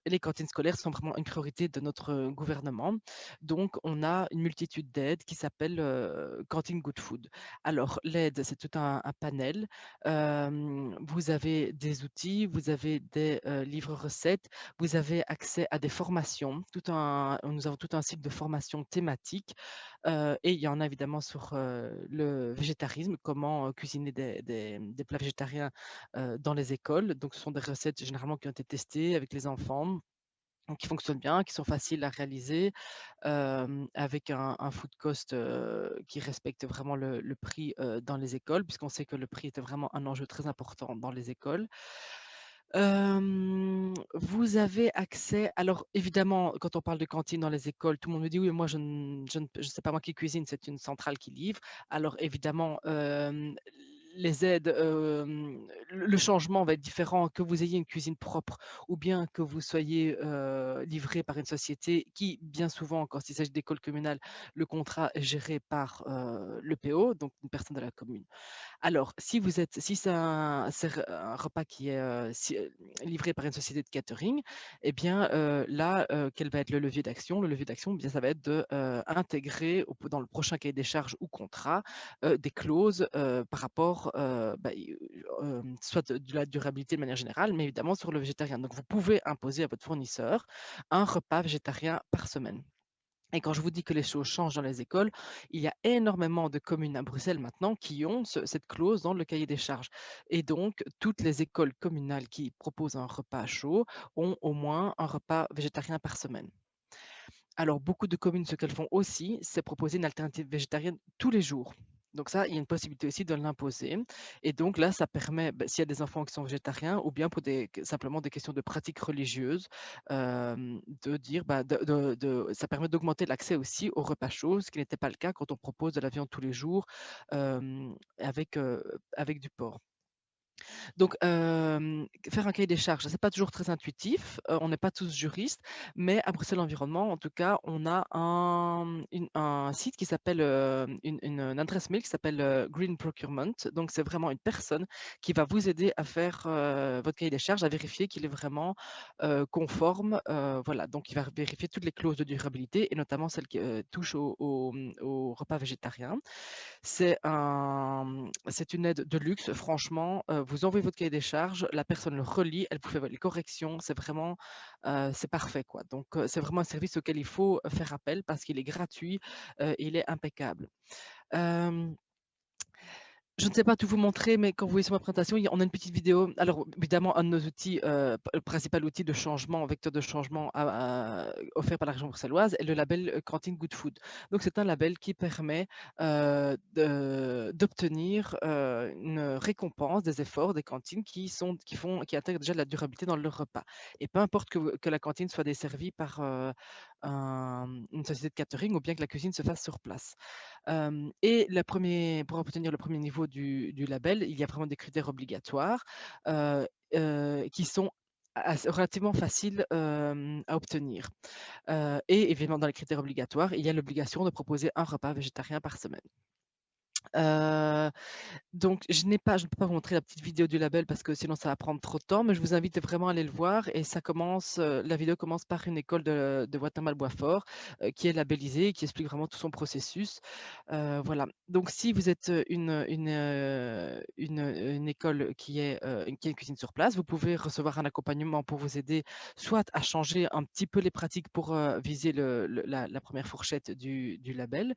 les cantines scolaires sont vraiment une priorité de notre gouvernement. Donc on a une multitude d'aides qui s'appellent, Cantine Good Food. Alors l'aide, c'est tout un panel. Vous avez des outils, vous avez des livres recettes, vous avez accès à des formations. Nous avons tout un cycle de formation thématique et il y en a évidemment sur le végétarisme, comment cuisiner des plats végétariens dans les écoles. Donc, ce sont des recettes généralement qui ont été testées avec les enfants, donc qui fonctionnent bien, qui sont faciles à réaliser, avec un food cost qui respecte vraiment le prix dans les écoles, puisqu'on sait que le prix était vraiment un enjeu très important dans les écoles. Vous avez accès, alors évidemment, quand on parle de cantine dans les écoles, tout le monde me dit oui, moi je sais pas moi qui cuisine, c'est une centrale qui livre. Alors évidemment, les aides, le changement va être différent que vous ayez une cuisine propre ou bien que vous soyez livré par une société qui, bien souvent, quand il s'agit d'écoles communales, le contrat est géré par le PO, donc une personne de la commune. Alors, si c'est un repas qui est livré par une société de catering, eh bien là, quel va être le levier d'action? Le levier d'action, eh bien, ça va être de intégrer dans le prochain cahier des charges ou contrat des clauses par rapport, soit de la durabilité de manière générale, mais évidemment sur le végétarien. Donc, vous pouvez imposer à votre fournisseur un repas végétarien par semaine. Et quand je vous dis que les choses changent dans les écoles, il y a énormément de communes à Bruxelles maintenant qui ont cette clause dans le cahier des charges. Et donc, toutes les écoles communales qui proposent un repas chaud ont au moins un repas végétarien par semaine. Alors, beaucoup de communes, ce qu'elles font aussi, c'est proposer une alternative végétarienne tous les jours. Donc ça, il y a une possibilité aussi de l'imposer. Et donc là, ça permet, s'il y a des enfants qui sont végétariens, ou bien pour simplement des questions de pratiques religieuses, de dire, ça permet d'augmenter l'accès aussi au repas chaud, ce qui n'était pas le cas quand on propose de la viande tous les jours avec du porc. Donc, faire un cahier des charges, c'est pas toujours très intuitif, on n'est pas tous juristes, mais à Bruxelles Environnement, en tout cas, on a un site qui s'appelle, une adresse mail qui s'appelle, Green Procurement. Donc c'est vraiment une personne qui va vous aider à faire, votre cahier des charges, à vérifier qu'il est vraiment, conforme, voilà. Donc il va vérifier toutes les clauses de durabilité et notamment celles qui, touchent au repas végétarien. C'est une aide de luxe, franchement. Vous envoyez votre cahier des charges, la personne le relit, elle vous fait les corrections. C'est vraiment, c'est parfait, quoi. Donc, c'est vraiment un service auquel il faut faire appel parce qu'il est gratuit, et il est impeccable. Euh, je ne sais pas tout vous montrer, mais quand vous voyez sur ma présentation, on a une petite vidéo. Alors, évidemment, un de nos outils, le principal outil de changement, vecteur de changement offert par la région bruxelloise est le label Cantine Good Food. Donc, c'est un label qui permet d'obtenir une récompense des efforts des cantines qui intègrent déjà de la durabilité dans leur repas. Et peu importe que la cantine soit desservie par une société de catering ou bien que la cuisine se fasse sur place. Et pour obtenir le premier niveau du label, il y a vraiment des critères obligatoires. qui sont relativement faciles à obtenir. Et évidemment, dans les critères obligatoires, il y a l'obligation de proposer un repas végétarien par semaine. Donc, je ne peux pas vous montrer la petite vidéo du label parce que sinon ça va prendre trop de temps, mais je vous invite vraiment à aller le voir. Et ça commence, la vidéo commence par une école de Guatemala-Boisfort qui est labellisée, qui explique vraiment tout son processus. Voilà. Donc, si vous êtes une école qui a une cuisine sur place, vous pouvez recevoir un accompagnement pour vous aider soit à changer un petit peu les pratiques pour viser la première fourchette du label,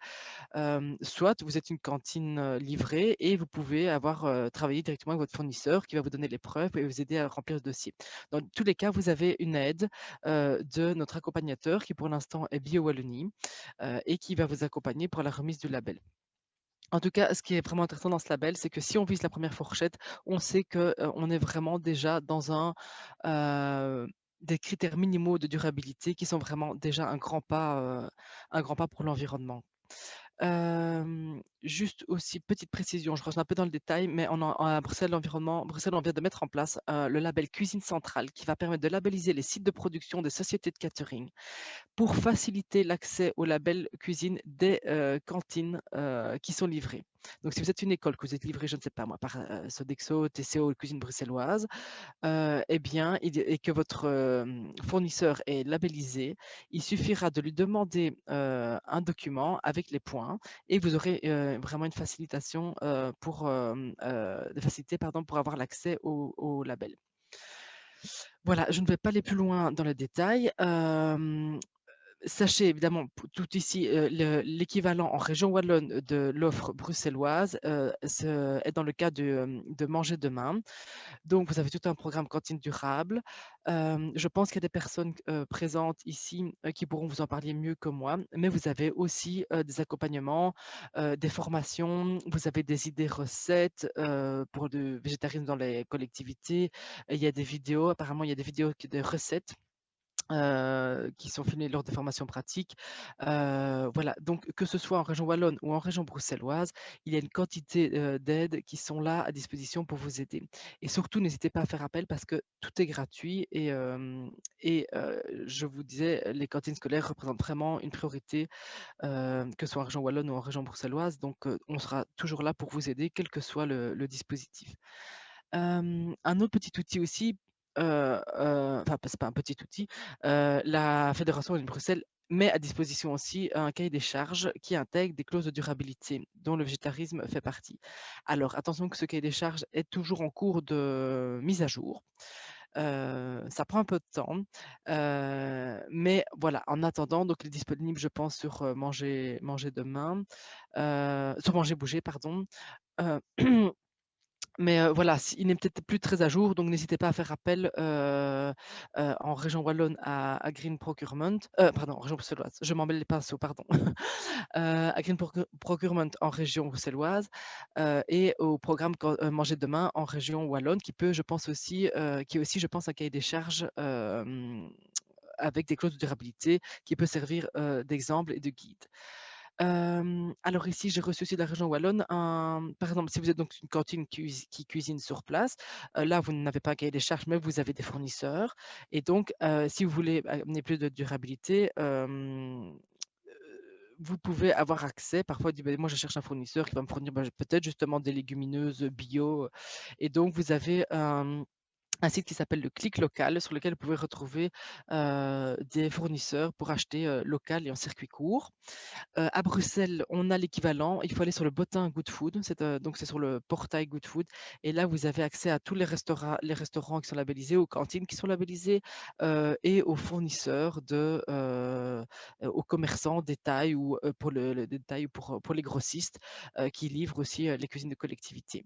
soit vous êtes une cantine livrée et vous pouvez avoir travaillé directement avec votre fournisseur qui va vous donner les preuves et vous aider à remplir le dossier. Dans tous les cas, vous avez une aide de notre accompagnateur qui pour l'instant est Bio Wallonie et qui va vous accompagner pour la remise du label. En tout cas, ce qui est vraiment intéressant dans ce label, c'est que si on vise la première fourchette, on sait qu'on est vraiment déjà dans des critères minimaux de durabilité qui sont vraiment déjà un grand pas pour l'environnement. Juste aussi, petite précision, je rentre un peu dans le détail, mais à Bruxelles Environnement, Bruxelles, on vient de mettre en place le label Cuisine Centrale qui va permettre de labelliser les sites de production des sociétés de catering pour faciliter l'accès au label cuisine des cantines qui sont livrées. Donc, si vous êtes une école, que vous êtes livré, je ne sais pas moi, par Sodexo, TCO, Cuisine bruxelloise, eh bien, et que votre fournisseur est labellisé, il suffira de lui demander un document avec les points et vous aurez vraiment une facilitation de facilité pour avoir l'accès au label. Voilà, je ne vais pas aller plus loin dans le détail. Sachez évidemment, tout ici, l'équivalent en région wallonne de l'offre bruxelloise est dans le cas de Manger Demain. Donc, vous avez tout un programme cantine durable. Je pense qu'il y a des personnes présentes ici qui pourront vous en parler mieux que moi, mais vous avez aussi des accompagnements, des formations, vous avez des idées recettes pour le végétarisme dans les collectivités. Il y a des vidéos, apparemment, il y a des vidéos de recettes qui sont filmés lors des formations pratiques. Voilà, donc que ce soit en région wallonne ou en région bruxelloise, il y a une quantité d'aides qui sont là à disposition pour vous aider. Et surtout, n'hésitez pas à faire appel parce que tout est gratuit et je vous disais, les cantines scolaires représentent vraiment une priorité, que ce soit en région wallonne ou en région bruxelloise. Donc, on sera toujours là pour vous aider, quel que soit le dispositif. Un autre petit outil aussi, enfin, c'est pas un petit outil, la Fédération de Bruxelles met à disposition aussi un cahier des charges qui intègre des clauses de durabilité dont le végétarisme fait partie. Alors attention que ce cahier des charges est toujours en cours de mise à jour. Ça prend un peu de temps, mais voilà, en attendant, donc il est disponible, je pense, sur Manger Demain, sur Manger Bouger, pardon. Mais voilà, il n'est peut-être plus très à jour, donc n'hésitez pas à faire appel en région wallonne à Green Procurement, pardon, en région bruxelloise, je m'emmêle les pinceaux, pardon, à Green Procurement en région bruxelloise et au programme Manger Demain en région wallonne, je pense aussi, qui est aussi, je pense, un cahier des charges avec des clauses de durabilité qui peut servir d'exemple et de guide. Alors ici, j'ai reçu aussi de la région wallonne, par exemple, si vous êtes donc une cantine qui cuisine sur place, là, vous n'avez pas un cahier des charges, mais vous avez des fournisseurs. Et donc, si vous voulez amener plus de durabilité, vous pouvez avoir accès, parfois, ben, moi je cherche un fournisseur qui va me fournir peut-être justement des légumineuses bio. Et donc, vous avez un site qui s'appelle le Clic Local, sur lequel vous pouvez retrouver des fournisseurs pour acheter local et en circuit court. À Bruxelles, on a l'équivalent. Il faut aller sur le bottin Good Food. Donc, c'est sur le portail Good Food. Et là, vous avez accès à tous les restaurants qui sont labellisés, aux cantines qui sont labellisées et aux fournisseurs, aux commerçants détail ou pour le détail ou pour les grossistes qui livrent aussi les cuisines de collectivité.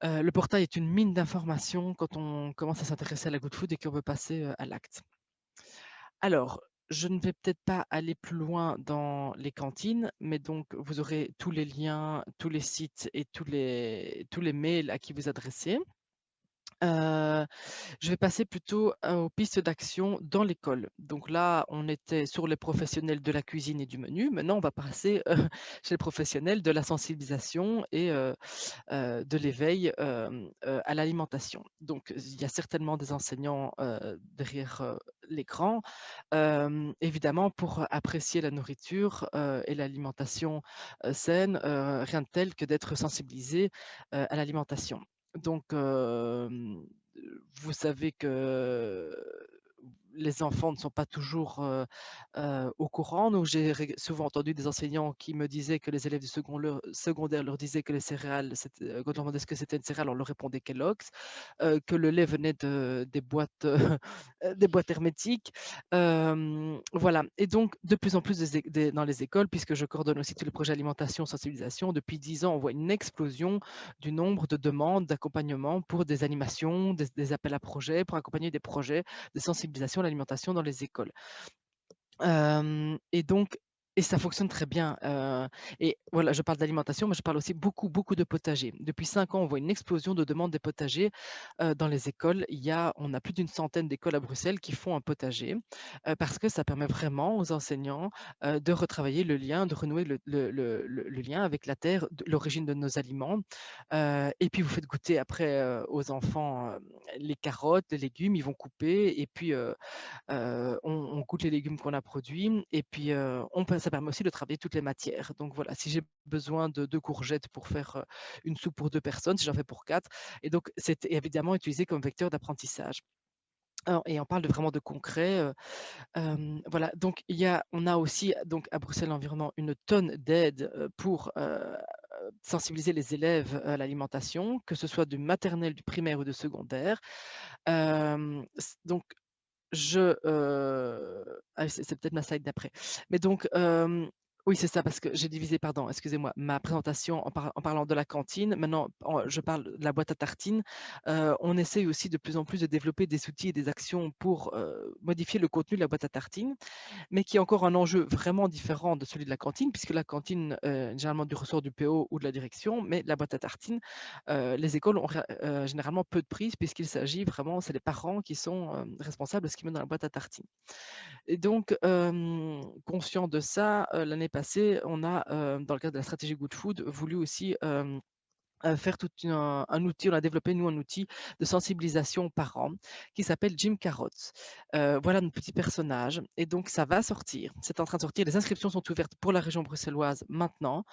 Le portail est une mine d'informations quand on commence à s'intéresser à la Good Food et qu'on veut passer à l'acte. Alors, je ne vais peut-être pas aller plus loin dans les cantines, mais donc vous aurez tous les liens, tous les sites et tous les mails à qui vous adresser. Euh, je vais passer plutôt aux pistes d'action dans l'école. Donc là, on était sur les professionnels de la cuisine et du menu. Maintenant, on va passer chez les professionnels de la sensibilisation et de l'éveil à l'alimentation. Donc, il y a certainement des enseignants derrière l'écran, évidemment, pour apprécier la nourriture et l'alimentation saine, rien de tel que d'être sensibilisé à l'alimentation. Donc, vous savez que les enfants ne sont pas toujours au courant. Donc, j'ai souvent entendu des enseignants qui me disaient que les élèves du secondaire leur disaient que les céréales, quand on leur demandait ce que c'était une céréale, on leur répondait Kellogg's, que le lait venait des boîtes, des boîtes hermétiques. Voilà. Et donc, de plus en plus dans les écoles, puisque je coordonne aussi tous les projets alimentation, sensibilisation, depuis 10 ans, on voit une explosion du nombre de demandes d'accompagnement pour des animations, des appels à projets, pour accompagner des projets de sensibilisation à l'alimentation dans les écoles. Et donc, et ça fonctionne très bien. Et voilà, je parle d'alimentation, mais je parle aussi beaucoup de potagers. Depuis 5 ans, on voit une explosion de demandes des potagers dans les écoles. On a plus d'une centaine d'écoles à Bruxelles qui font un potager parce que ça permet vraiment aux enseignants de retravailler le lien, de renouer le lien avec la terre, l'origine de nos aliments. Et puis, vous faites goûter après aux enfants les carottes, les légumes, ils vont couper et puis on goûte les légumes qu'on a produits et puis ça permet aussi de travailler toutes les matières. Donc voilà, si j'ai besoin de 2 courgettes pour faire une soupe pour 2 personnes, si j'en fais pour 4, et donc c'est évidemment utilisé comme vecteur d'apprentissage. Et on parle vraiment de concret. Voilà, donc on a aussi donc à Bruxelles Environnement une tonne d'aides pour sensibiliser les élèves à l'alimentation, que ce soit du maternel, du primaire ou du secondaire. Donc c'est peut-être ma slide d'après. Mais donc, oui, c'est ça, parce que j'ai divisé, pardon, excusez-moi, ma présentation en parlant de la cantine. Maintenant, je parle de la boîte à tartines. On essaye aussi de plus en plus de développer des outils et des actions pour modifier le contenu de la boîte à tartines, mais qui est encore un enjeu vraiment différent de celui de la cantine, puisque la cantine, généralement du ressort du PO ou de la direction, mais la boîte à tartines, les écoles ont généralement peu de prise, puisqu'il s'agit vraiment, c'est les parents qui sont responsables de ce qu'ils mettent dans la boîte à tartines. Et donc, conscient de ça, l'année passée, on a, dans le cadre de la stratégie Good Food, voulu aussi faire un outil, on a développé nous un outil de sensibilisation aux parents qui s'appelle Jim Carrot. Voilà notre petit personnage et donc ça va sortir, c'est en train de sortir, les inscriptions sont ouvertes pour la région bruxelloise maintenant.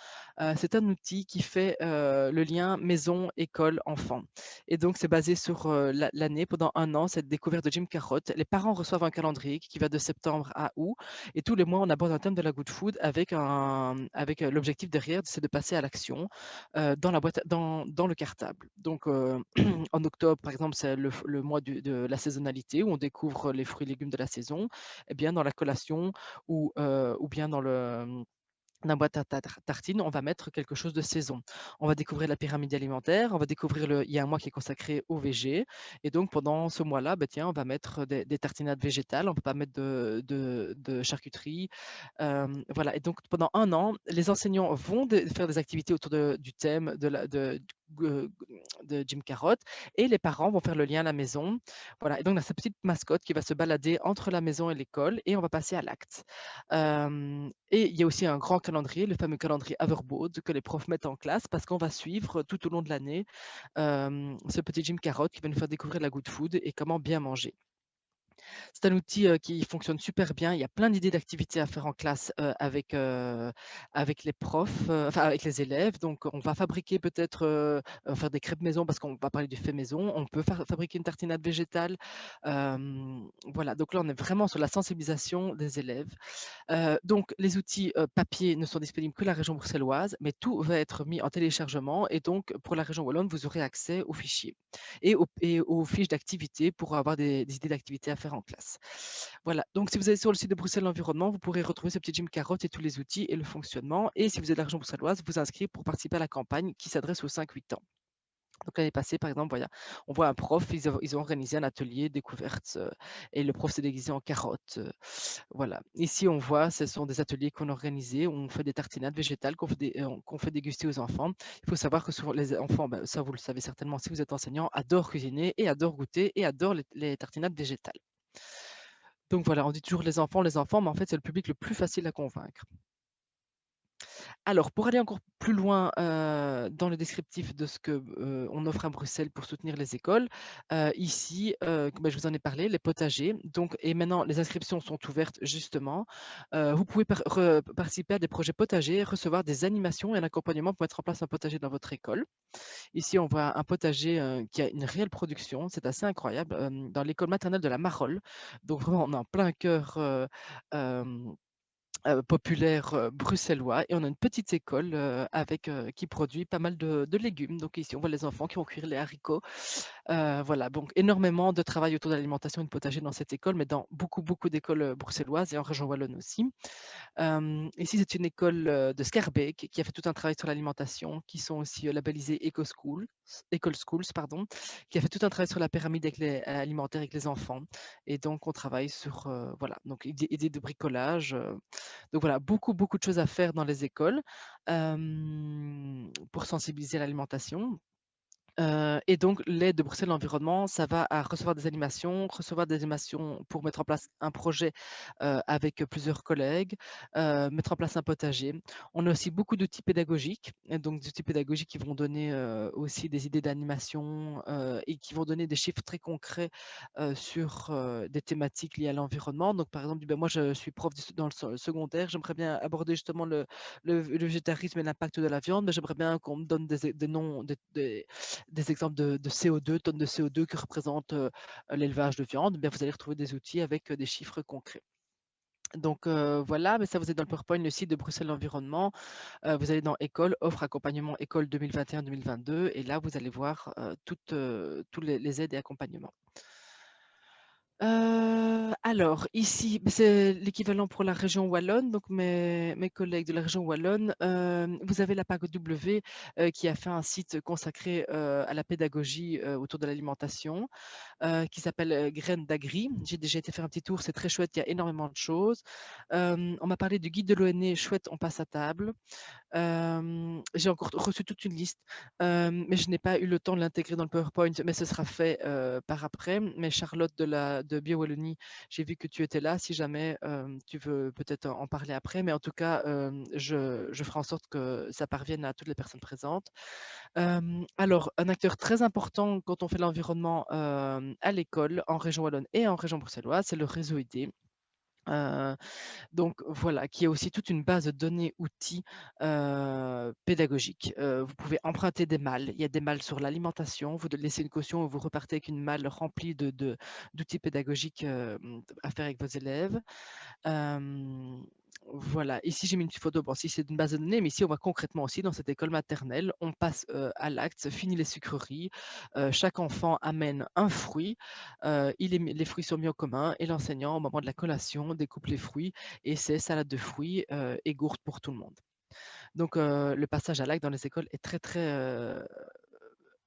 C'est un outil qui fait le lien maison, école, enfant et donc c'est basé sur l'année, pendant 1 an, cette découverte de Jim Carrot. Les parents reçoivent un calendrier qui va de septembre à août et tous les mois on aborde un thème de la Good Food avec l'objectif derrière, c'est de passer à l'action dans la boîte, dans le cartable. Donc, en octobre, par exemple, c'est le mois de la saisonnalité où on découvre les fruits et légumes de la saison. Eh bien, dans la collation ou bien dans la boîte à tartines, on va mettre quelque chose de saison. On va découvrir la pyramide alimentaire, on va découvrir il y a un mois qui est consacré au VG. Et donc, pendant ce mois-là, ben, tiens, on va mettre des tartinades végétales, on ne peut pas mettre de charcuterie. Voilà. Et donc, pendant 1 an, les enseignants vont faire des activités autour du thème de Jim Carrot et les parents vont faire le lien à la maison. Voilà. Et donc, on a cette petite mascotte qui va se balader entre la maison et l'école et on va passer à l'acte. Et il y a aussi un grand calendrier, le fameux calendrier Haverboard que les profs mettent en classe parce qu'on va suivre tout au long de l'année ce petit Jim Carrot qui va nous faire découvrir la good food et comment bien manger. C'est un outil qui fonctionne super bien. Il y a plein d'idées d'activités à faire en classe avec les profs, enfin avec les élèves. Donc, on va fabriquer peut-être, faire des crêpes maison parce qu'on va parler du fait maison. On peut fabriquer une tartinade végétale. Voilà, donc là, on est vraiment sur la sensibilisation des élèves. Donc, les outils papier ne sont disponibles que la région bruxelloise, mais tout va être mis en téléchargement. Et donc, pour la région wallonne, vous aurez accès aux fichiers et aux fiches d'activité pour avoir des idées d'activités à faire en classe. Voilà, donc si vous allez sur le site de Bruxelles Environnement, vous pourrez retrouver ce petit Jim Carrot et tous les outils et le fonctionnement. Et si vous êtes de la région bruxelloise, vous inscrire pour participer à la campagne qui s'adresse aux 5-8 ans. Donc l'année passée, par exemple, voilà, on voit un prof, ils ont organisé un atelier découverte et le prof s'est déguisé en carotte. Voilà. Ici, on voit, ce sont des ateliers qu'on a organisés, où on fait des tartinades végétales qu'on fait déguster aux enfants. Il faut savoir que souvent les enfants, ben, ça vous le savez certainement si vous êtes enseignant, adorent cuisiner et adorent goûter et adorent les tartinades végétales. Donc voilà, on dit toujours les enfants, mais en fait, c'est le public le plus facile à convaincre. Alors, pour aller encore plus loin dans le descriptif de ce qu'on offre à Bruxelles pour soutenir les écoles, ici, je vous en ai parlé, les potagers. Donc, et maintenant, les inscriptions sont ouvertes justement. Vous pouvez participer à des projets potagers, recevoir des animations et un accompagnement pour mettre en place un potager dans votre école. Ici, on voit un potager qui a une réelle production. C'est assez incroyable dans l'école maternelle de la Marolles. Donc, vraiment, on est en plein cœur. Euh, populaire bruxellois et on a une petite école qui produit pas mal de légumes. Donc ici, on voit les enfants qui vont cuire les haricots. Voilà, donc énormément de travail autour de l'alimentation et de potager dans cette école, mais dans beaucoup d'écoles bruxelloises et en région wallonne aussi. Ici, c'est une école de Scarbeck qui a fait tout un travail sur l'alimentation, qui sont aussi labellisés École Schools, pardon, qui a fait tout un travail sur la pyramide alimentaire avec les enfants. Et donc, on travaille sur, voilà, donc idées de bricolage. Donc voilà, beaucoup de choses à faire dans les écoles pour sensibiliser à l'alimentation. Et donc, l'aide de Bruxelles Environnement, ça va à recevoir des animations pour mettre en place un projet avec plusieurs collègues, mettre en place un potager. On a aussi beaucoup d'outils pédagogiques, et donc des outils pédagogiques qui vont donner aussi des idées d'animation et qui vont donner des chiffres très concrets sur des thématiques liées à l'environnement. Donc, par exemple, ben, moi, je suis prof dans le secondaire, j'aimerais bien aborder justement le végétarisme et l'impact de la viande, mais j'aimerais bien qu'on me donne des noms, des exemples de CO2, tonnes de CO2 que représente l'élevage de viande. Bien, vous allez retrouver des outils avec des chiffres concrets. Donc voilà, mais ça vous êtes dans le PowerPoint, le site de Bruxelles Environnement. Vous allez dans École, offre accompagnement école 2021-2022 et là vous allez voir tous les aides et accompagnements. Alors, ici, c'est l'équivalent pour la région wallonne, donc mes collègues de la région wallonne. Vous avez la PACW qui a fait un site consacré à la pédagogie autour de l'alimentation qui s'appelle Graines d'Agri. J'ai déjà été faire un petit tour, c'est très chouette, il y a énormément de choses. On m'a parlé du guide de l'ONE, chouette, on passe à table. J'ai encore reçu toute une liste, mais je n'ai pas eu le temps de l'intégrer dans le PowerPoint, mais ce sera fait par après. Mais Charlotte de Bio-Wallonie, j'ai vu que tu étais là. Si jamais tu veux peut-être en parler après, mais en tout cas, je ferai en sorte que ça parvienne à toutes les personnes présentes. Alors, un acteur très important quand on fait l'environnement à l'école, en région wallonne et en région bruxelloise, c'est le réseau ID. Donc voilà, qui est aussi toute une base de données outils pédagogiques. Vous pouvez emprunter des malles. Il y a des malles sur l'alimentation. Vous laissez une caution et vous repartez avec une malle remplie d'outils pédagogiques à faire avec vos élèves. Voilà, ici j'ai mis une petite photo, bon, si c'est une base de données, mais ici on voit concrètement aussi dans cette école maternelle, on passe à l'acte, fini les sucreries, chaque enfant amène un fruit, les fruits sont mis en commun et l'enseignant au moment de la collation découpe les fruits et c'est salade de fruits et gourde pour tout le monde. Donc le passage à l'acte dans les écoles est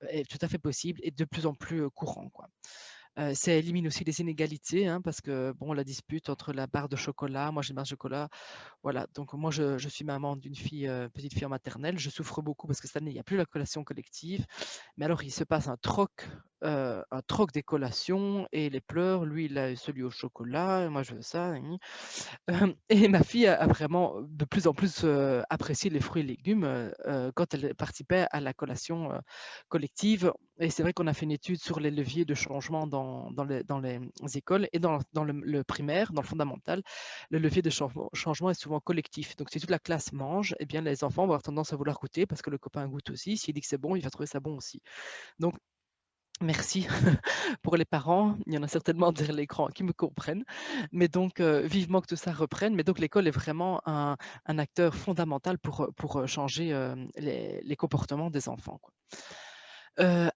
est tout à fait possible et de plus en plus courant, quoi. Ça élimine aussi les inégalités, hein, parce que bon, la dispute entre la barre de chocolat, moi j'ai une barre de chocolat, voilà. Donc moi je suis maman d'une fille, petite fille en maternelle, je souffre beaucoup parce que cette année il n'y a plus la collation collective, mais alors il se passe un troc des collations et les pleurs, lui il a celui au chocolat, et moi je veux ça. Et ma fille a vraiment de plus en plus apprécié les fruits et légumes quand elle participait à la collation collective. Et c'est vrai qu'on a fait une étude sur les leviers de changement dans les écoles et dans le primaire, dans le fondamental. Le levier de changement est souvent collectif. Donc, si toute la classe mange, eh bien, les enfants vont avoir tendance à vouloir goûter parce que le copain goûte aussi. S'il dit que c'est bon, il va trouver ça bon aussi. Donc, merci pour les parents. Il y en a certainement derrière l'écran qui me comprennent. Mais donc, vivement que tout ça reprenne. Mais donc, l'école est vraiment un acteur fondamental pour changer les comportements des enfants, quoi.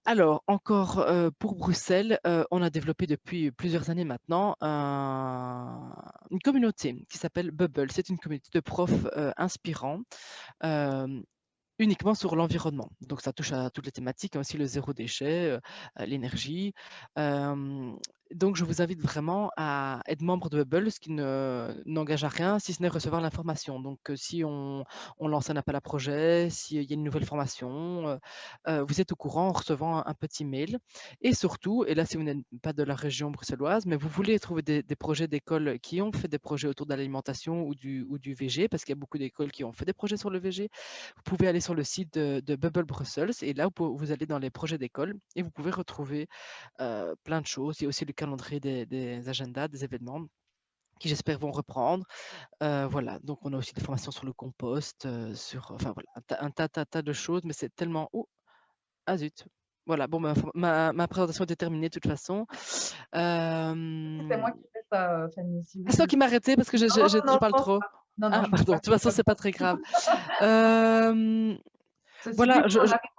Alors, encore pour Bruxelles, on a développé depuis plusieurs années maintenant une communauté qui s'appelle Bubble. C'est une communauté de profs inspirants uniquement sur l'environnement. Donc, ça touche à toutes les thématiques, hein, aussi le zéro déchet, l'énergie. Donc, je vous invite vraiment à être membre de Bubble, ce qui n'engage à rien, si ce n'est recevoir l'information. Donc, si on lance un appel à projet, s'il y a une nouvelle formation, vous êtes au courant en recevant un petit mail. Et surtout, et là, si vous n'êtes pas de la région bruxelloise, mais vous voulez trouver des projets d'écoles qui ont fait des projets autour de l'alimentation ou du VG, parce qu'il y a beaucoup d'écoles qui ont fait des projets sur le VG, vous pouvez aller sur le site de Bubble Brussels et là, vous allez dans les projets d'école et vous pouvez retrouver plein de choses. Il y a aussi le calendrier des agendas, des événements qui, j'espère, vont reprendre. Voilà, donc on a aussi des formations sur le compost, enfin voilà, un tas de choses, mais c'est tellement... Oh, ah zut. Voilà, bon, ma présentation était terminée de toute façon. C'est moi qui fais ça, Fanny. Si C'est toi vous... qui m'as arrêté parce que Non, non, je non, parle non, trop. non, non, Ah, je ne pardon, de pas toute façon, c'est pas très grave. Ceci dit, Voilà,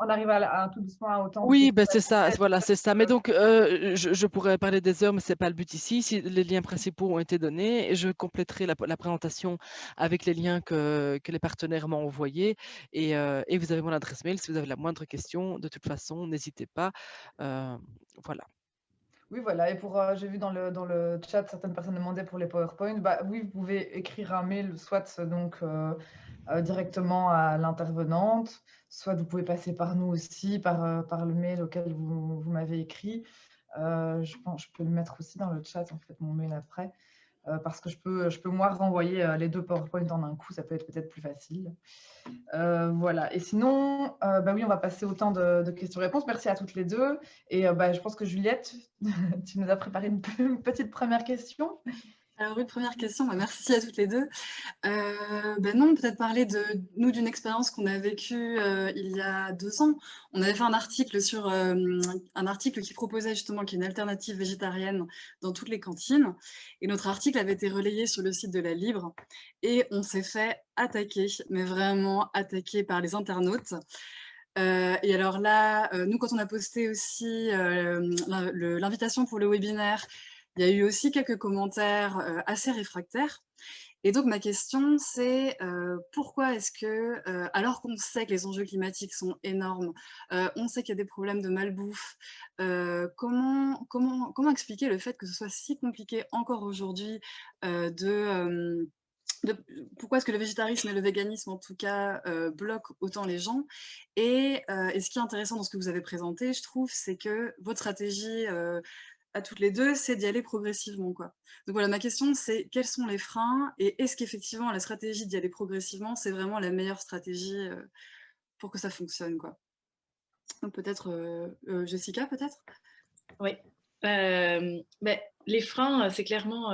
on arrive tout doucement à autant de oui, questions. ben c'est ça, voilà, c'est ça. Mais donc, je pourrais parler des heures, mais c'est pas le but ici. Si les liens principaux ont été donnés, et je compléterai la présentation avec les liens que les partenaires m'ont envoyés. Et vous avez mon adresse mail. Si vous avez la moindre question, de toute façon, n'hésitez pas. Voilà. Oui, voilà. Et j'ai vu dans le chat, certaines personnes demandaient pour les PowerPoint. Bah, oui, vous pouvez écrire un mail, soit directement à l'intervenante, soit vous pouvez passer par nous aussi, par le mail auquel vous m'avez écrit. Je peux le mettre aussi dans le chat, en fait, mon mail après, parce que je peux moi renvoyer les deux PowerPoint en un coup, ça peut être peut-être plus facile. Voilà. Et sinon, bah oui, on va passer au temps de questions-réponses. Merci à toutes les deux. Et bah, je pense que Juliette, tu nous as préparé une petite première question. Alors, une première question, bah, merci à toutes les deux. Ben non, peut-être parler d'une expérience qu'on a vécue il y a 2 ans. On avait fait un article un article qui proposait justement qu'il y ait une alternative végétarienne dans toutes les cantines. Et notre article avait été relayé sur le site de la Libre et on s'est fait attaquer, mais vraiment attaquer par les internautes. Et alors là, nous, quand on a posté aussi l'invitation pour le webinaire, il y a eu aussi quelques commentaires assez réfractaires. Et donc, ma question, c'est pourquoi est-ce que, alors qu'on sait que les enjeux climatiques sont énormes, on sait qu'il y a des problèmes de malbouffe, comment expliquer le fait que ce soit si compliqué encore aujourd'hui pourquoi est-ce que le végétarisme et le véganisme, en tout cas, bloquent autant les gens et ce qui est intéressant dans ce que vous avez présenté, je trouve, c'est que votre stratégie à toutes les deux, c'est d'y aller progressivement, quoi. Donc voilà, ma question, c'est quels sont les freins et est-ce qu'effectivement la stratégie d'y aller progressivement, c'est vraiment la meilleure stratégie pour que ça fonctionne, quoi. Donc peut-être Jessica, peut-être? Oui. Ben, les freins, c'est clairement...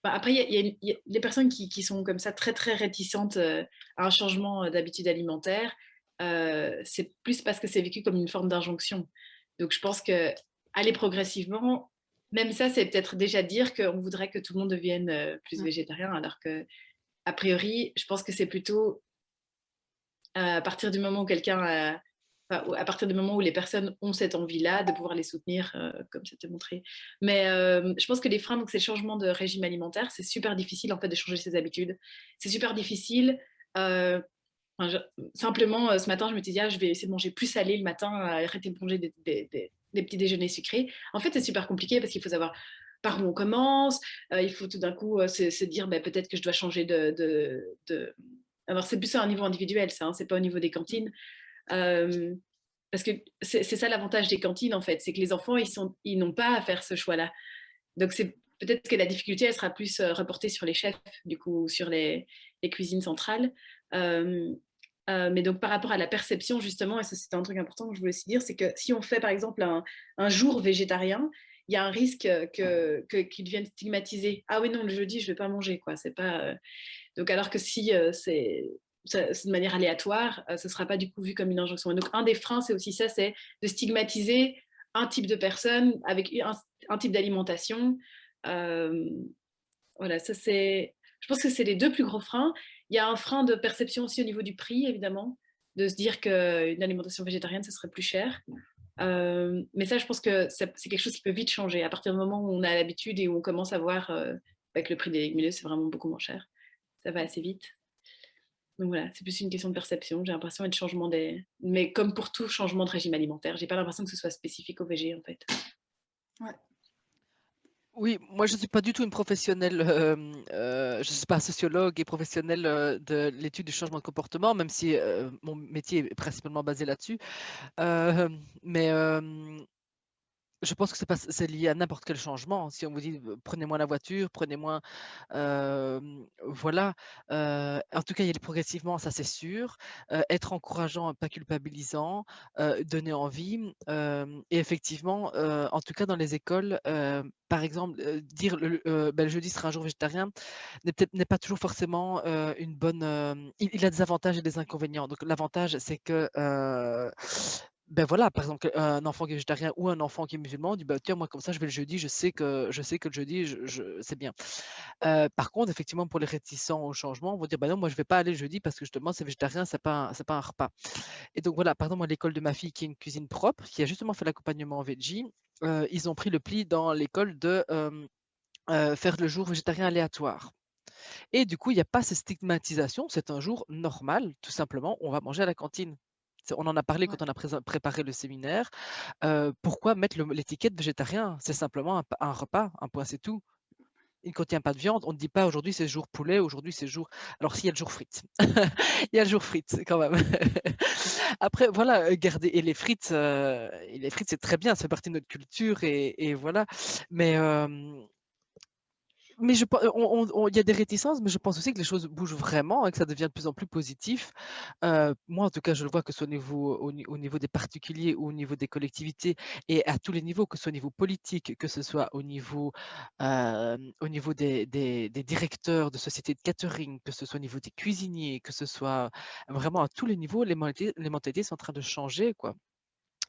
après, il y a des personnes qui sont comme ça très, très réticentes à un changement d'habitude alimentaire. C'est plus parce que c'est vécu comme une forme d'injonction. Donc, je pense que aller progressivement, même ça, c'est peut-être déjà dire qu'on voudrait que tout le monde devienne plus végétarien, alors que, a priori, je pense que c'est plutôt à partir du moment où à partir du moment où les personnes ont cette envie-là, de pouvoir les soutenir, comme c'était montré. Mais je pense que les freins, donc c'est le changement de régime alimentaire, c'est super difficile en fait de changer ses habitudes. C'est super difficile. Simplement, ce matin, je me suis dit, je vais essayer de manger plus salé le matin, arrêter de manger des petits déjeuners sucrés. En fait, c'est super compliqué parce qu'il faut savoir par où on commence. Il faut tout d'un coup se dire, peut-être que je dois changer Alors, c'est plus à un niveau individuel, ça, hein, c'est pas au niveau des cantines. Parce que c'est ça l'avantage des cantines, en fait, c'est que les enfants, ils n'ont pas à faire ce choix-là. Donc, c'est peut-être que la difficulté, elle sera plus reportée sur les chefs, du coup, sur les cuisines centrales. Mais donc, par rapport à la perception, justement, et ça, c'était un truc important que je voulais aussi dire, c'est que si on fait, par exemple, un jour végétarien, il y a un risque qu'ils deviennent stigmatisés. Ah oui, non, le jeudi, je ne vais pas manger, quoi. C'est pas... Donc, alors que si c'est de manière aléatoire, ce ne sera pas du coup vu comme une injonction. Et donc, un des freins, c'est aussi ça, c'est de stigmatiser un type de personne avec un type d'alimentation. Voilà, ça c'est... Je pense que c'est les deux plus gros freins. Il y a un frein de perception aussi au niveau du prix, évidemment, de se dire qu'une alimentation végétarienne, ce serait plus cher. Mais ça, je pense que c'est quelque chose qui peut vite changer. À partir du moment où on a l'habitude et où on commence à voir que le prix des légumineuses, c'est vraiment beaucoup moins cher. Ça va assez vite. Donc voilà, c'est plus une question de perception. J'ai l'impression de changement des... Mais comme pour tout changement de régime alimentaire, j'ai pas l'impression que ce soit spécifique au VG en fait. Ouais. Oui, moi je ne suis pas du tout une professionnelle, je ne suis pas sociologue et professionnelle de l'étude du changement de comportement, même si mon métier est principalement basé là-dessus. Euh, mais je pense que c'est lié à n'importe quel changement. Si on vous dit prenez moins la voiture, prenez moins, voilà. En tout cas, y aller progressivement, ça c'est sûr. Être encourageant, pas culpabilisant, donner envie. Et effectivement, en tout cas dans les écoles, par exemple, dire ben, le jeudi sera un jour végétarien n'est pas toujours forcément une bonne. Il a des avantages et des inconvénients. Donc l'avantage, c'est que ben voilà, par exemple, un enfant qui est végétarien ou un enfant qui est musulman dit bah, tiens, moi, comme ça, je vais le jeudi, je sais que le jeudi, c'est bien. Par contre, effectivement, pour les réticents au changement, on va dire bah non, moi, je vais pas aller le jeudi parce que justement, c'est végétarien, c'est pas un repas. Et donc, voilà, par exemple, à l'école de ma fille, qui est une cuisine propre, qui a justement fait l'accompagnement en veggie, ils ont pris le pli dans l'école de faire le jour végétarien aléatoire. Et du coup, il n'y a pas cette stigmatisation, c'est un jour normal, tout simplement, on va manger à la cantine. On en a parlé Ouais. quand on a préparé le séminaire. Pourquoi mettre l'étiquette végétarien? C'est simplement un repas, un point, c'est tout. Il ne contient pas de viande. On ne dit pas aujourd'hui c'est jour poulet, aujourd'hui c'est jour. Alors s'il y a le jour frites, il y a le jour frites quand même. Après voilà, garder et les frites c'est très bien, ça fait partie de notre culture et voilà. Mais il y a des réticences, mais je pense aussi que les choses bougent vraiment et que ça devient de plus en plus positif. Moi, en tout cas, je le vois que ce soit au niveau des particuliers ou au niveau des collectivités et à tous les niveaux, que ce soit au niveau politique, que ce soit au niveau des directeurs de sociétés de catering, que ce soit au niveau des cuisiniers, que ce soit vraiment à tous les niveaux, les mentalités sont en train de changer, quoi.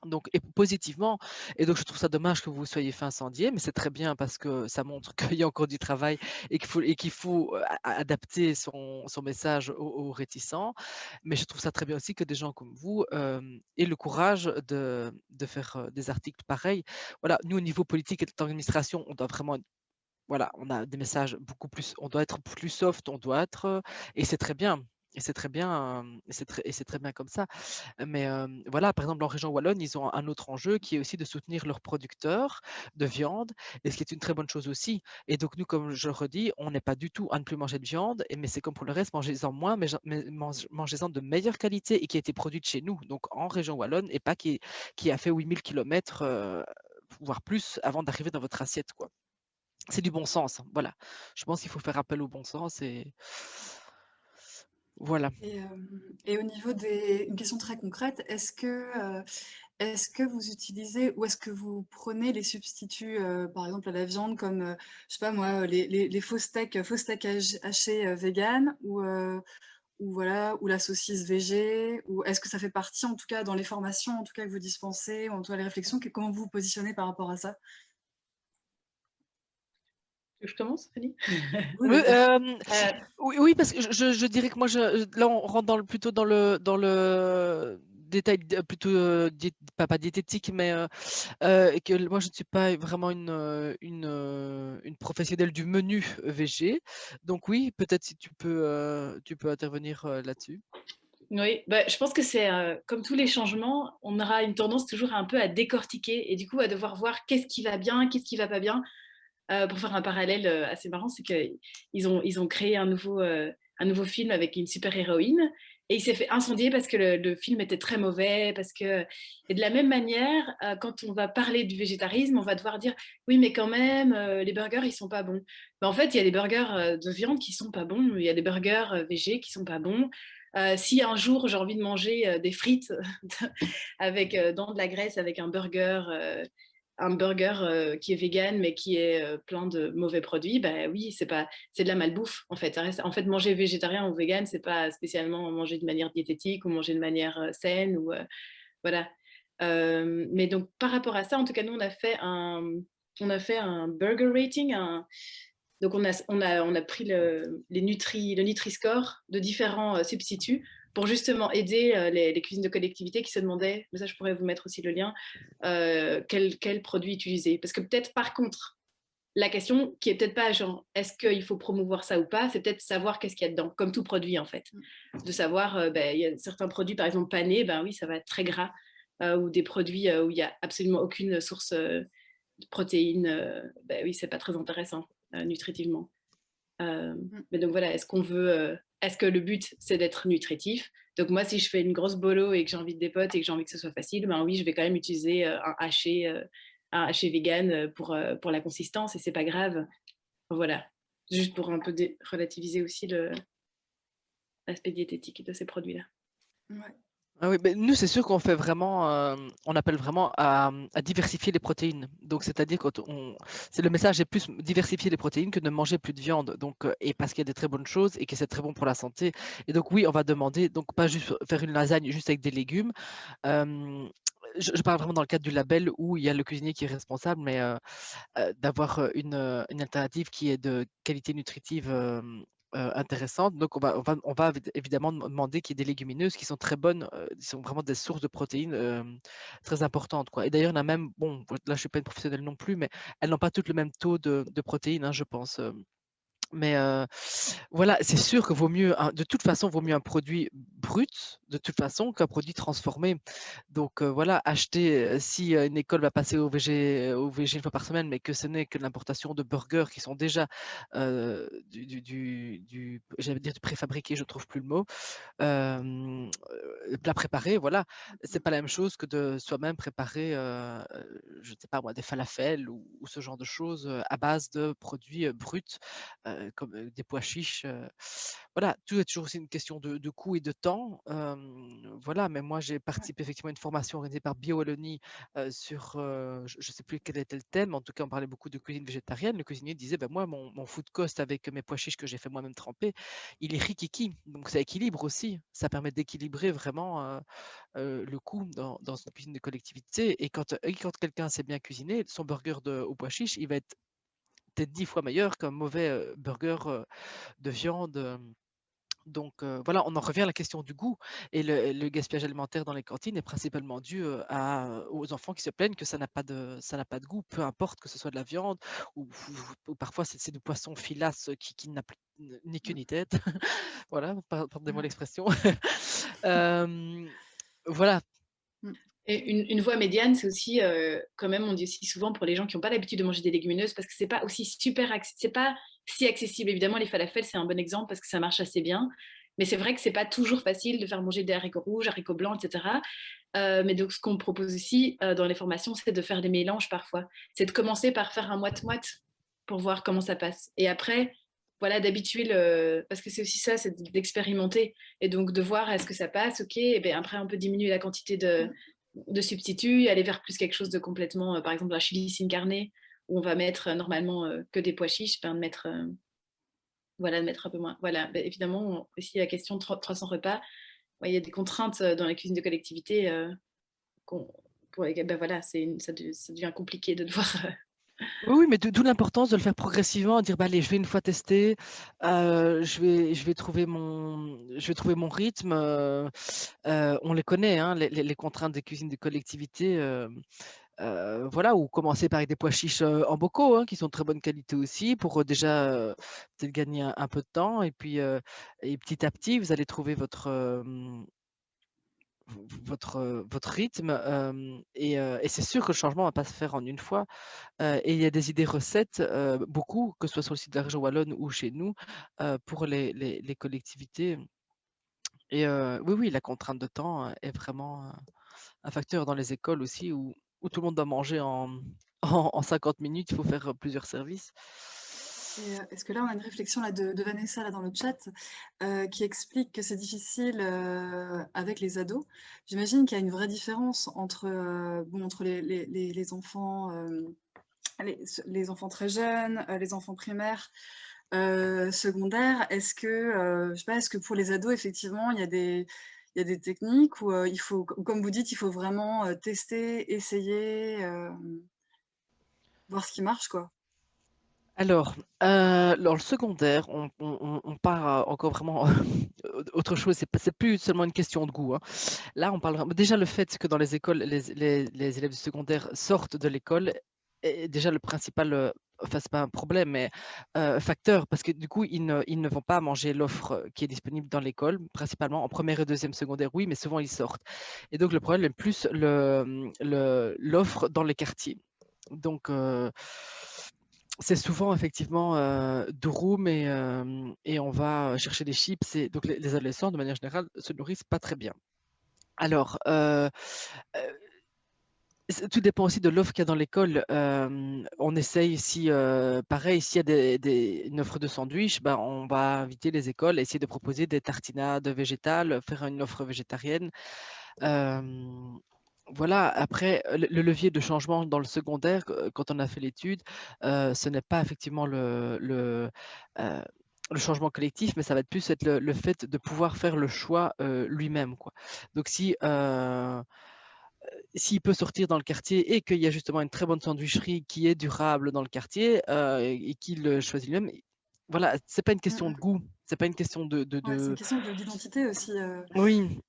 Donc, et positivement. Et donc, je trouve ça dommage que vous soyez fait incendier, mais c'est très bien parce que ça montre qu'il y a encore du travail et qu'il faut adapter son message aux réticents. Mais je trouve ça très bien aussi que des gens comme vous aient le courage de faire des articles pareils. Voilà, nous, au niveau politique et de l'administration, on doit vraiment voilà, on a des messages beaucoup plus, on doit être plus soft, on doit être, et c'est très bien. Et c'est très bien, et c'est très bien comme ça. Mais voilà, par exemple, en région wallonne, ils ont un autre enjeu qui est aussi de soutenir leurs producteurs de viande, et ce qui est une très bonne chose aussi. Et donc, nous, comme je le redis, on n'est pas du tout à ne plus manger de viande, mais c'est comme pour le reste, mangez-en moins, mais mangez-en de meilleure qualité et qui a été produite chez nous, donc en région wallonne, et pas qui a fait 8000 km, voire plus, avant d'arriver dans votre assiette, quoi. C'est du bon sens, hein, voilà. Je pense qu'il faut faire appel au bon sens et voilà. Et au niveau une question très concrète, est-ce que vous utilisez ou est-ce que vous prenez les substituts, par exemple à la viande comme, je sais pas moi, les faux steaks hachés vegan ou voilà, ou la saucisse végé, ou est-ce que ça fait partie en tout cas dans les formations en tout cas que vous dispensez, ou en tout cas les réflexions, comment vous vous positionnez par rapport à ça? Je commence, Fanny? Oui, Oui, vas-y. oui, oui, parce que je dirais que moi, là, on rentre plutôt dans le détail plutôt pas diététique, mais et que moi, je ne suis pas vraiment une professionnelle du menu VG. Donc oui, peut-être si tu peux intervenir là-dessus. Oui, bah, je pense que c'est comme tous les changements, on aura une tendance toujours un peu à décortiquer et du coup à devoir voir qu'est-ce qui va bien, qu'est-ce qui va pas bien. Pour faire un parallèle assez marrant, c'est qu'ils ont créé un nouveau film avec une super-héroïne et il s'est fait incendier parce que le film était très mauvais. Et de la même manière, quand on va parler du végétarisme, on va devoir dire oui, mais quand même, les burgers, ils sont pas bons. Mais en fait, il y a des burgers de viande qui sont pas bons, il y a des burgers végés qui sont pas bons. Si un jour j'ai envie de manger des frites avec dans de la graisse avec un burger qui est vegan mais qui est plein de mauvais produits, bah oui, c'est de la malbouffe en fait. En fait, manger végétarien ou vegan, c'est pas spécialement manger de manière diététique ou manger de manière saine ou voilà. Mais donc par rapport à ça, en tout cas, nous on a fait un burger rating, donc on a pris le Nutri-Score de différents substituts pour justement aider les cuisines de collectivité qui se demandaient, mais ça je pourrais vous mettre aussi le lien, quel produit utiliser. Parce que peut-être par contre, la question qui est peut-être pas genre, est-ce qu'il faut promouvoir ça ou pas, c'est peut-être savoir qu'est-ce qu'il y a dedans, comme tout produit en fait. De savoir, il y a certains produits, par exemple panés, ben oui, ça va être très gras, ou des produits où il n'y a absolument aucune source de protéines, ben oui, c'est pas très intéressant nutritivement. Mais donc voilà, est-ce que le but c'est d'être nutritif? Donc moi, si je fais une grosse bolo et que j'invite des potes et que j'ai envie que ce soit facile, ben oui, je vais quand même utiliser un haché vegan pour la consistance et c'est pas grave. Voilà, juste pour un peu relativiser aussi l'aspect diététique de ces produits-là. Ouais. Ah oui, mais nous, c'est sûr qu'on fait vraiment, on appelle vraiment à diversifier les protéines. Donc, c'est-à-dire c'est le message est plus diversifier les protéines que de manger plus de viande. Donc, et parce qu'il y a des très bonnes choses et que c'est très bon pour la santé. Et donc, oui, on va demander, donc pas juste faire une lasagne juste avec des légumes. Je parle vraiment dans le cadre du label où il y a le cuisinier qui est responsable, mais d'avoir une alternative qui est de qualité nutritive intéressante. Donc, on va évidemment demander qu'il y ait des légumineuses qui sont très bonnes, qui sont vraiment des sources de protéines très importantes, quoi. Et d'ailleurs, il y en a même, bon, là, je ne suis pas une professionnelle non plus, mais elles n'ont pas toutes le même taux de protéines, hein, je pense. Mais voilà, c'est sûr que vaut mieux, de toute façon, vaut mieux un produit brut, de toute façon, qu'un produit transformé. Donc voilà, acheter, si une école va passer au VG une fois par semaine, mais que ce n'est que l'importation de burgers qui sont déjà j'allais dire du préfabriqué, je ne trouve plus le mot, plat préparé, voilà. C'est pas la même chose que de soi-même préparer, je ne sais pas moi, des falafels ou ce genre de choses à base de produits bruts, comme des pois chiches. Voilà, tout est toujours aussi une question de coût et de temps. Voilà, mais moi j'ai participé effectivement à une formation organisée par BioWallonie sur, je ne sais plus quel était le thème, en tout cas on parlait beaucoup de cuisine végétarienne. Le cuisinier disait, ben moi mon food cost avec mes pois chiches que j'ai fait moi-même tremper, il est rikiki. Donc ça équilibre aussi, ça permet d'équilibrer vraiment le coût dans une cuisine de collectivité. Et quand quelqu'un sait bien cuisiner, son burger au pois chiche, il va être peut-être 10 fois meilleur qu'un mauvais burger de viande. Donc voilà, on en revient à la question du goût. Et le gaspillage alimentaire dans les cantines est principalement dû aux enfants qui se plaignent que ça n'a pas de goût, peu importe que ce soit de la viande ou parfois c'est du poisson filasse qui n'a plus ni queue ni tête. Voilà, pardonnez-moi l'expression. Voilà. Et une voie médiane, c'est aussi, quand même, on dit aussi souvent pour les gens qui n'ont pas l'habitude de manger des légumineuses, parce que c'est pas aussi c'est pas si accessible. Évidemment, les falafels, c'est un bon exemple parce que ça marche assez bien. Mais c'est vrai que c'est pas toujours facile de faire manger des haricots rouges, haricots blancs, etc. Mais donc, ce qu'on propose aussi dans les formations, c'est de faire des mélanges parfois. C'est de commencer par faire un moite-moite pour voir comment ça passe. Et après, voilà, d'habituer parce que c'est aussi ça, c'est d'expérimenter. Et donc, de voir est-ce que ça passe, ok. Et bien après, on peut diminuer la quantité de substituts et aller vers plus quelque chose de complètement, par exemple, un chili sin carne, où on va mettre normalement que des pois chiches, ben, de mettre un peu moins. Voilà, ben, évidemment, aussi la question de 300 repas, ouais, il y a des contraintes dans la cuisine de collectivité pour lesquelles, ben, voilà, ça devient compliqué de devoir. Oui, mais d'où l'importance de le faire progressivement, dire bah, allez, je vais une fois tester, je vais trouver mon rythme. On les connaît, hein, les contraintes des cuisines de collectivité. Voilà, ou commencer par des pois chiches en bocaux, hein, qui sont de très bonne qualité aussi, pour déjà peut-être gagner un peu de temps. Et petit à petit, vous allez trouver votre rythme. Et c'est sûr que le changement ne va pas se faire en une fois. Et il y a des idées recettes, beaucoup, que ce soit sur le site de la région wallonne ou chez nous, pour les collectivités. Et oui, oui, la contrainte de temps est vraiment un facteur dans les écoles aussi où tout le monde doit manger en 50 minutes, il faut faire plusieurs services. Et est-ce que là, on a une réflexion là, de Vanessa là, dans le chat qui explique que c'est difficile avec les ados. J'imagine qu'il y a une vraie différence entre les enfants, les enfants très jeunes, les enfants primaires, secondaires. Est-ce que pour les ados, effectivement, il y a des techniques où ou comme vous dites, il faut vraiment tester, essayer, voir ce qui marche, quoi. Alors, dans le secondaire, on part encore vraiment autre chose. C'est plus seulement une question de goût, hein. Là, on parle déjà le fait que dans les écoles, les élèves du secondaire sortent de l'école est déjà le principal enfin c'est pas un problème, mais facteur, parce que du coup, ils ne vont pas manger l'offre qui est disponible dans l'école, principalement en première et deuxième secondaire, oui, mais souvent ils sortent. Et donc le problème est plus l'offre dans les quartiers. Donc, c'est souvent effectivement durum et on va chercher des chips. Et donc les adolescents, de manière générale, se nourrissent pas très bien. Alors, tout dépend aussi de l'offre qu'il y a dans l'école. On essaye ici, pareil, s'il y a une offre de sandwich, ben, on va inviter les écoles à essayer de proposer des tartinades végétales, faire une offre végétarienne. Voilà, après, le levier de changement dans le secondaire, quand on a fait l'étude, ce n'est pas effectivement euh, le changement collectif, mais ça va plus être le fait de pouvoir faire le choix lui-même, quoi. Donc, s'il peut sortir dans le quartier et qu'il y a justement une très bonne sandwicherie qui est durable dans le quartier et qu'il choisit lui-même, voilà, c'est pas une Mmh question mh. de goût, c'est pas une question Ouais, c'est une question d'identité aussi. Oui,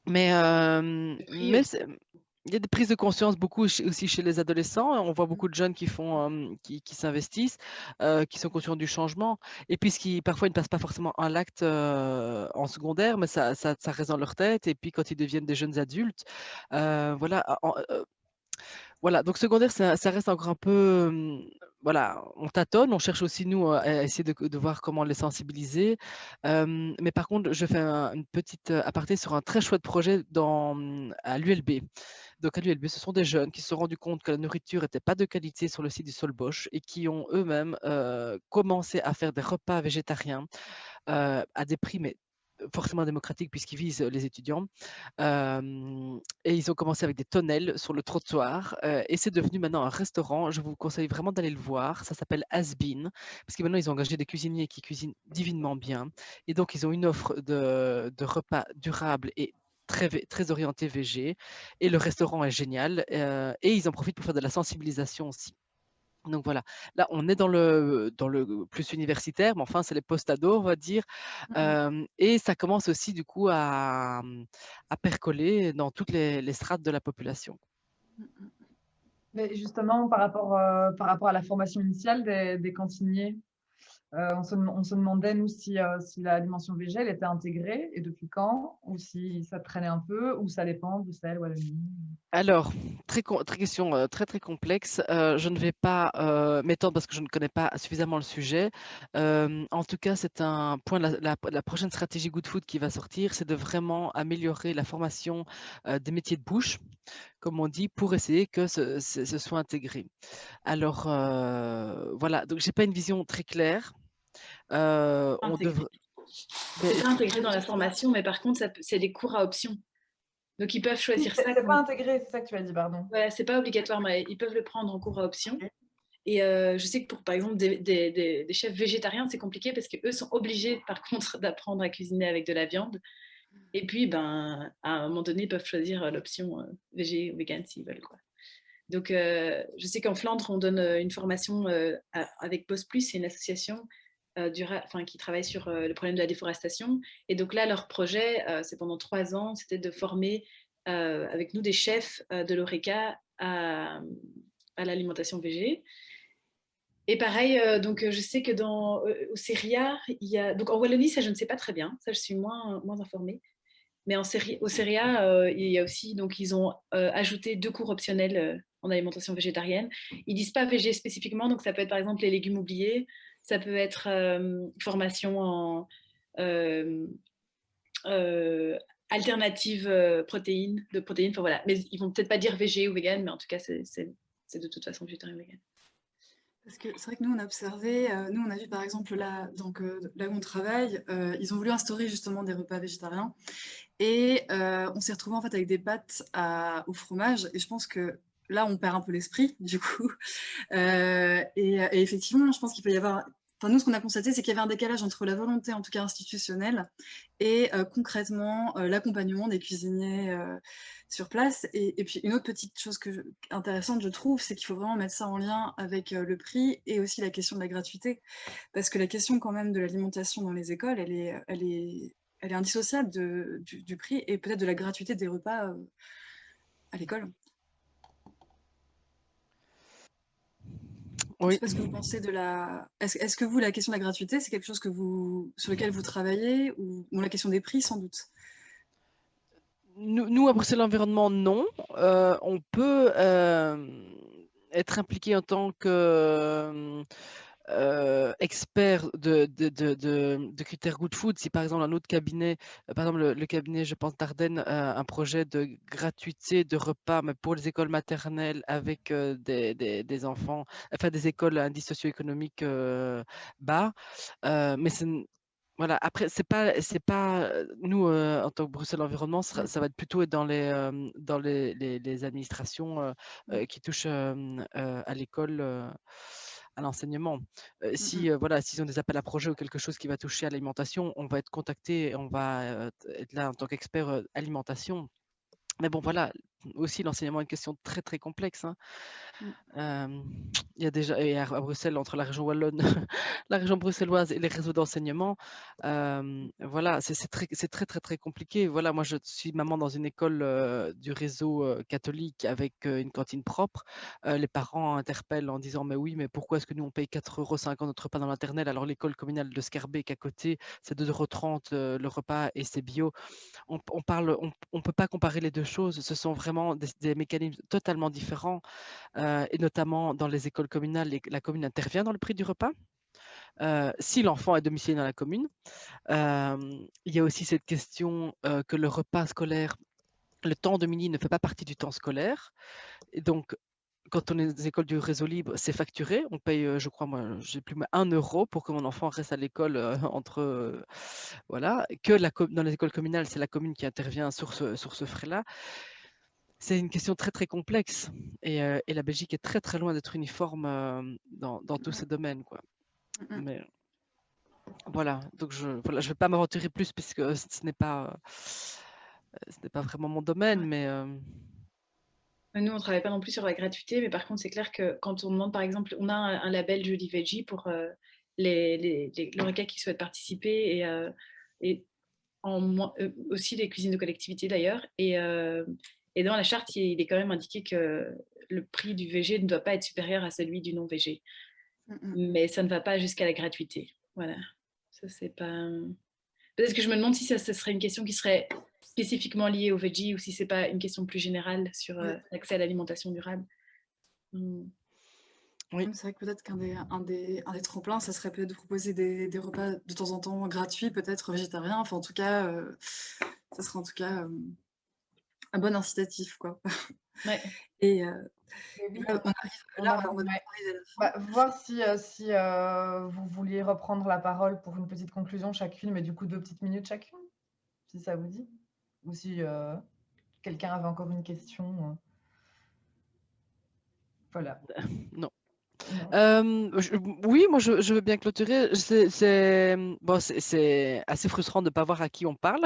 mais, Le prix aussi. il y a des prises de conscience beaucoup aussi chez les adolescents. On voit Mmh. beaucoup de jeunes qui font, qui s'investissent, qui sont conscients du changement et puis parfois ils ne passent pas forcément à l'acte en secondaire, mais ça reste dans leur tête et puis quand ils deviennent des jeunes adultes, voilà, voilà, donc secondaire, ça reste encore un peu, voilà, on tâtonne, on cherche aussi nous à essayer de voir comment les sensibiliser. Mais par contre, je fais une petite aparté sur un très chouette projet à l'ULB. Donc à l'ULB, ce sont des jeunes qui se sont rendus compte que la nourriture n'était pas de qualité sur le site du Solbosch et qui ont eux-mêmes commencé à faire des repas végétariens à des prix mais forcément démocratiques puisqu'ils visent les étudiants. Et ils ont commencé avec des tonnelles sur le trottoir et c'est devenu maintenant un restaurant. Je vous conseille vraiment d'aller le voir. Ça s'appelle Has Been parce que maintenant ils ont engagé des cuisiniers qui cuisinent divinement bien. Et donc ils ont une offre de repas durables et très orienté VG. Et le restaurant est génial. Et ils en profitent pour faire de la sensibilisation aussi. Donc voilà, là on est dans le plus universitaire, mais enfin c'est les post-ados, on va dire. Mmh mh. Et ça commence aussi du coup à percoler dans toutes les strates de la population. Mmh mh. Mais justement, par rapport à la formation initiale des cantiniers, on se demandait, nous, si la dimension VG, elle était intégrée et depuis quand, ou si ça traînait un peu, ou ça dépend, Bruxelles, Wallonie. Alors, très question très complexe. Je ne vais pas m'étendre parce que je ne connais pas suffisamment le sujet. En tout cas, c'est un point de la prochaine stratégie Good Food qui va sortir, c'est de vraiment améliorer la formation des métiers de bouche, comme on dit, pour essayer que ce soit intégré. Alors, voilà, donc j'ai pas une vision très claire. On Intégré. devrait. C'est pas intégré dans la formation, mais par contre, c'est des cours à option. Donc, ils peuvent Oui, choisir ça c'est pas comme. intégré, c'est ça que tu as dit, pardon. Ouais, c'est pas obligatoire, mais ils peuvent le prendre en cours à option. Ok. Et je sais que pour, par exemple, des chefs végétariens, c'est compliqué parce qu'eux sont obligés, par contre, d'apprendre à cuisiner avec de la viande. Et puis, ben, à un moment donné, ils peuvent choisir l'option végé ou vegan s'ils veulent, quoi. Donc, je sais qu'en Flandre, on donne une formation avec Post Plus, c'est une association qui travaille sur le problème de la déforestation. Et donc là, leur projet, c'est pendant 3 ans, c'était de former avec nous des chefs de l'ORECA à l'alimentation végé. Et pareil, donc je sais que au Seria, il y a. Donc en Wallonie, ça je ne sais pas très bien, ça je suis moins informée. Mais au Seria, il y a aussi, donc ils ont ajouté 2 cours optionnels en alimentation végétarienne. Ils disent pas végé spécifiquement, donc ça peut être par exemple les légumes oubliés, ça peut être formation en alternative de protéines, enfin voilà. Mais ils vont peut-être pas dire végé ou vegan, mais en tout cas c'est de toute façon végétarien ou vegan. Parce que c'est vrai que nous, on a observé, nous, on a vu par exemple là, donc, là où on travaille, ils ont voulu instaurer justement des repas végétariens et on s'est retrouvé en fait avec des pâtes au fromage et je pense que là, on perd un peu l'esprit du coup. Et effectivement, je pense qu'il peut y avoir. Enfin, nous, ce qu'on a constaté, c'est qu'il y avait un décalage entre la volonté, en tout cas institutionnelle, et concrètement l'accompagnement des cuisiniers sur place. Et puis une autre petite chose intéressante, je trouve, c'est qu'il faut vraiment mettre ça en lien avec le prix et aussi la question de la gratuité. Parce que la question quand même de l'alimentation dans les écoles, elle est indissociable du prix et peut-être de la gratuité des repas à l'école. Je ne Oui. sais pas ce que vous pensez de la... Est-ce que vous, la question de la gratuité, c'est quelque chose sur lequel vous travaillez ou la question des prix, sans doute? Nous, à Bruxelles Environnement, non. On peut être impliqué en tant que expert de critères Good Food. Si par exemple un autre cabinet, par exemple le cabinet, je pense, d'Ardennes, a un projet de gratuité de repas, mais pour les écoles maternelles avec des enfants, enfin des écoles à indice socio-économique bas. Mais voilà, après, nous, en tant que Bruxelles Environnement, ça va être plutôt dans les administrations qui touchent à l'école, à l'enseignement. Voilà, s'ils ont des appels à projets ou quelque chose qui va toucher à l'alimentation, on va être contacté et on va être là en tant qu'expert alimentation. Mais bon, voilà, aussi l'enseignement est une question très très complexe, hein. Il y a déjà, et à Bruxelles, entre la région wallonne, la région bruxelloise et les réseaux d'enseignement, voilà, c'est très, très, très compliqué. Voilà, moi, je suis maman dans une école du réseau catholique avec une cantine propre. Les parents interpellent en disant, mais oui, mais pourquoi est-ce que nous, on paye 4,50 € notre repas dans l'internel alors l'école communale de Scarbeck à côté, c'est 2,30 € le repas et c'est bio. On peut pas comparer les deux choses. Ce sont vraiment des mécanismes totalement différents. Et notamment dans les écoles communales, la commune intervient dans le prix du repas. Si l'enfant est domicilié dans la commune. Il y a aussi cette question que le repas scolaire, le temps de midi ne fait pas partie du temps scolaire. Et donc, quand on est dans les écoles du réseau libre, c'est facturé. On paye, je crois, moi, j'ai plus 1 € pour que mon enfant reste à l'école voilà. Dans les écoles communales, c'est la commune qui intervient sur ce frais-là. C'est une question très, très complexe et la Belgique est très, très loin d'être uniforme dans tous ces domaines, quoi. Mais voilà, donc je vais pas m'aventurer plus puisque ce n'est pas vraiment mon domaine, mais Nous, on ne travaille pas non plus sur la gratuité, mais par contre, c'est clair que quand on demande, par exemple, on a un label Jeudi Veggie pour les lauréats qui souhaitent participer et aussi les cuisines de collectivité d'ailleurs. Et dans la charte, il est quand même indiqué que le prix du VG ne doit pas être supérieur à celui du non-VG. Mais ça ne va pas jusqu'à la gratuité. Voilà. Ça, c'est pas... Peut-être que je me demande si ça serait une question qui serait spécifiquement liée au veggie ou si c'est pas une question plus générale sur l'accès à l'alimentation durable. oui. C'est vrai que peut-être un des tremplins, ça serait peut-être de proposer des repas de temps en temps gratuits, peut-être végétariens. Enfin, en tout cas, ça serait en tout cas un bon incitatif, quoi. Ouais. Et Oui, là, on va ouais. arriver à la fin. Voir si vous vouliez reprendre la parole pour une petite conclusion chacune, mais du coup 2 petites minutes chacune, si ça vous dit. Ou si quelqu'un avait encore une question. Voilà. Non. Non. Oui, moi je veux bien clôturer. Bon, c'est assez frustrant de ne pas voir à qui on parle.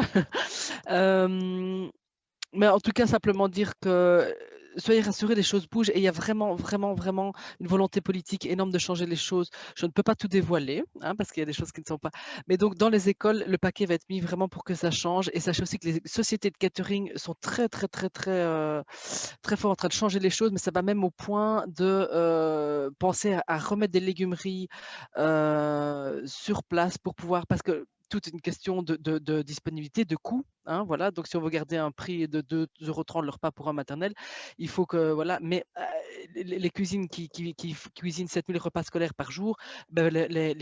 Mais en tout cas, simplement dire que soyez rassurés, les choses bougent et il y a vraiment, vraiment, vraiment une volonté politique énorme de changer les choses. Je ne peux pas tout dévoiler, hein, parce qu'il y a des choses qui ne sont pas. Mais donc, dans les écoles, le paquet va être mis vraiment pour que ça change. Et sachez aussi que les sociétés de catering sont très, très, très, très, très fort en train de changer les choses, mais ça va même au point de penser à remettre des légumeries sur place pour pouvoir, parce que toute une question de disponibilité, de coût. Hein, voilà. Donc, si on veut garder un prix de 2,30 € le repas pour un maternel, il faut que. Voilà. Mais les cuisines qui cuisinent 7000 repas scolaires par jour, ben, les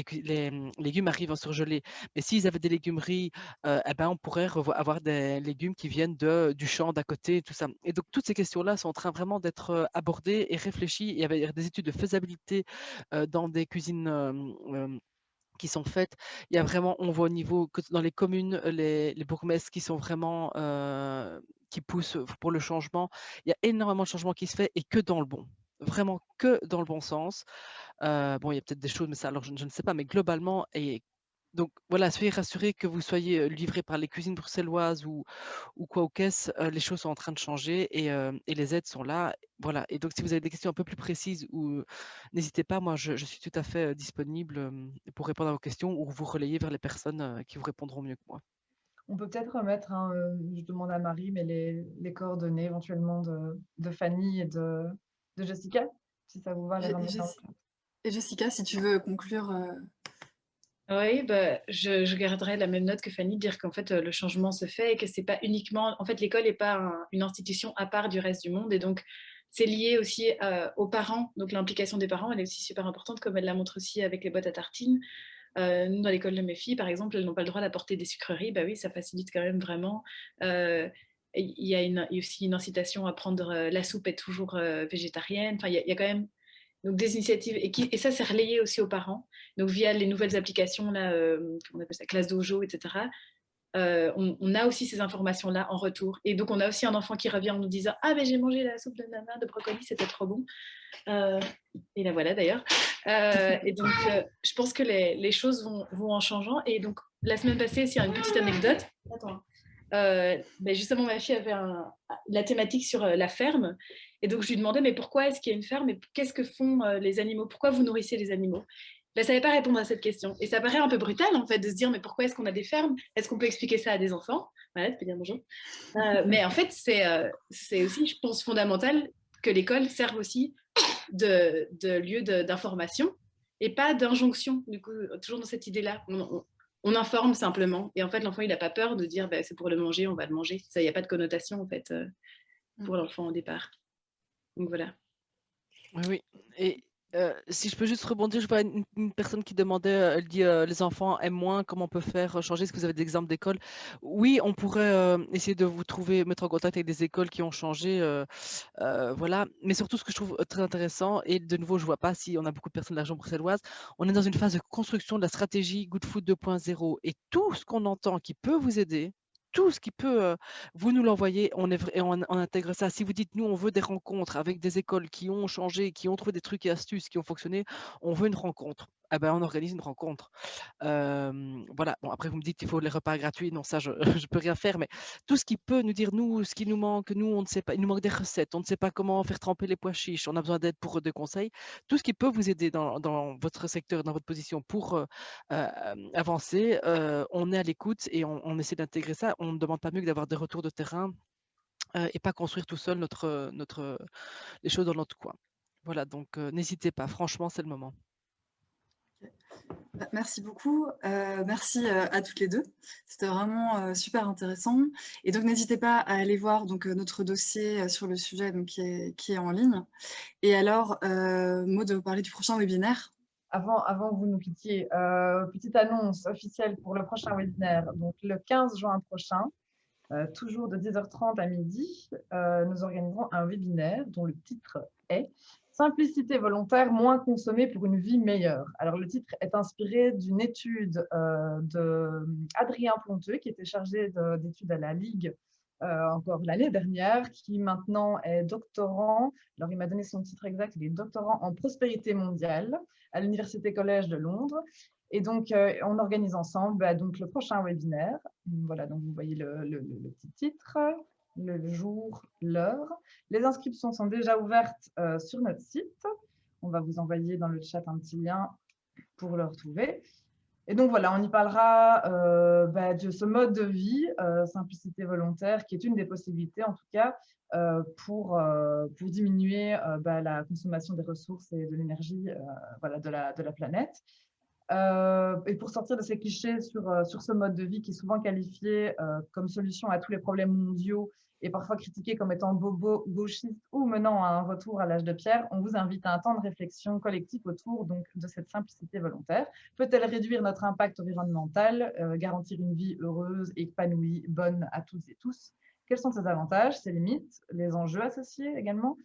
légumes arrivent en surgelé. Mais s'ils avaient des légumeries, eh ben, on pourrait avoir des légumes qui viennent du champ d'à côté, tout ça. Et donc, toutes ces questions-là sont en train vraiment d'être abordées et réfléchies. Il y avait des études de faisabilité dans des cuisines qui sont faites. Il y a vraiment, on voit au niveau, que dans les communes, les bourgmestres qui sont vraiment, qui poussent pour le changement. Il y a énormément de changements qui se fait et que dans le bon. Vraiment que dans le bon sens. Bon, il y a peut-être des choses, mais ça, alors je ne sais pas, mais globalement, et donc voilà, soyez rassurés que vous soyez livrés par les cuisines bruxelloises ou quoi aux caisses, les choses sont en train de changer et les aides sont là. Voilà. Et donc, si vous avez des questions un peu plus précises, n'hésitez pas, moi je suis tout à fait disponible pour répondre à vos questions ou vous relayer vers les personnes qui vous répondront mieux que moi. On peut peut-être remettre, hein, je demande à Marie, mais les coordonnées éventuellement de Fanny et de Jessica, si ça vous va, les remettre dans le chat. Et Jessica, si tu veux conclure. Oui, bah, je garderai la même note que Fanny, dire qu'en fait le changement se fait et que c'est pas uniquement, en fait l'école n'est pas une institution à part du reste du monde et donc c'est lié aussi aux parents, donc l'implication des parents elle est aussi super importante comme elle la montre aussi avec les boîtes à tartines. Nous dans l'école de mes filles par exemple elles n'ont pas le droit d'apporter des sucreries, bah oui ça facilite quand même vraiment. Il y a aussi une incitation à prendre la soupe est toujours végétarienne, enfin il y a quand même donc des initiatives, et ça c'est relayé aussi aux parents, donc via les nouvelles applications, là, on appelle ça Classe Dojo, etc. On a aussi ces informations-là en retour. Et donc on a aussi un enfant qui revient en nous disant « Ah ben j'ai mangé la soupe de nana de brocoli, c'était trop bon. » Et la voilà d'ailleurs. Et donc je pense que les choses vont en changeant. Et donc la semaine passée, s'il y a une petite anecdote, attends. Ben justement, ma fille avait la thématique sur la ferme. Et donc, je lui demandais, mais pourquoi est-ce qu'il y a une ferme et qu'est-ce que font les animaux? Pourquoi vous nourrissez les animaux? Ben, elle ne savait pas répondre à cette question. Et ça paraît un peu brutal, en fait, de se dire, mais pourquoi est-ce qu'on a des fermes? Est-ce qu'on peut expliquer ça à des enfants? Voilà, tu peux dire bonjour. Mais en fait, c'est aussi, je pense, fondamental que l'école serve aussi de lieu d'information et pas d'injonction. Du coup, toujours dans cette idée-là. On informe simplement. Et en fait, l'enfant, il n'a pas peur de dire bah, c'est pour le manger, on va le manger. Ça, il n'y a pas de connotation, en fait, pour l'enfant au départ. Donc voilà. Oui, oui. Et si je peux juste rebondir, je vois une personne qui demandait, elle dit les enfants aiment moins, comment on peut faire changer? Est-ce que vous avez des exemples d'écoles? Oui, on pourrait essayer de vous trouver, mettre en contact avec des écoles qui ont changé, voilà. Mais surtout, ce que je trouve très intéressant, et de nouveau, je vois pas si on a beaucoup de personnes de la région bruxelloise, on est dans une phase de construction de la stratégie Good Food 2.0 et tout ce qu'on entend qui peut vous aider. Tout ce qui peut, vous nous l'envoyez, et on intègre ça. Si vous dites, nous, on veut des rencontres avec des écoles qui ont changé, qui ont trouvé des trucs et astuces qui ont fonctionné, on veut une rencontre. Ah ben, on organise une rencontre. Voilà. Bon, après, vous me dites qu'il faut les repas gratuits. Non, ça, je ne peux rien faire. Mais tout ce qui peut nous dire, nous, ce qui nous manque, nous, on ne sait pas. Il nous manque des recettes. On ne sait pas comment faire tremper les pois chiches. On a besoin d'aide pour des conseils. Tout ce qui peut vous aider dans votre secteur, dans votre position pour avancer, on est à l'écoute et on essaie d'intégrer ça. On ne demande pas mieux que d'avoir des retours de terrain et pas construire tout seul les choses dans notre coin. Voilà, donc n'hésitez pas. Franchement, c'est le moment. Merci beaucoup. Merci à toutes les deux. C'était vraiment super intéressant. Et donc, n'hésitez pas à aller voir donc, notre dossier sur le sujet donc, qui est en ligne. Et alors, Maud, de vous parler du prochain webinaire. Avant que vous nous quittiez, petite annonce officielle pour le prochain webinaire. Donc, le 15 juin prochain, toujours de 10h30 à midi, nous organiserons un webinaire dont le titre est « Simplicité volontaire, moins consommée pour une vie meilleure ». Alors, le titre est inspiré d'une étude d'Adrien Plonteux, qui était chargé d'études à la Ligue encore l'année dernière, qui maintenant est doctorant. Alors, il m'a donné son titre exact, il est doctorant en prospérité mondiale à l'Université Collège de Londres. Et donc, on organise ensemble donc, le prochain webinaire. Voilà, donc vous voyez le petit titre, le jour, l'heure. Les inscriptions sont déjà ouvertes sur notre site. On va vous envoyer dans le chat un petit lien pour le retrouver. Et donc voilà, on y parlera de ce mode de vie, simplicité volontaire, qui est une des possibilités en tout cas pour diminuer la consommation des ressources et de l'énergie voilà, de la planète. Et pour sortir de ces clichés sur ce mode de vie qui est souvent qualifié comme solution à tous les problèmes mondiaux et parfois critiqué comme étant bobo, gauchiste ou menant à un retour à l'âge de pierre, on vous invite à un temps de réflexion collectif autour donc, de cette simplicité volontaire. Peut-elle réduire notre impact environnemental, garantir une vie heureuse, épanouie, bonne à toutes et tous? Quels sont ses avantages, ses limites, les enjeux associés également?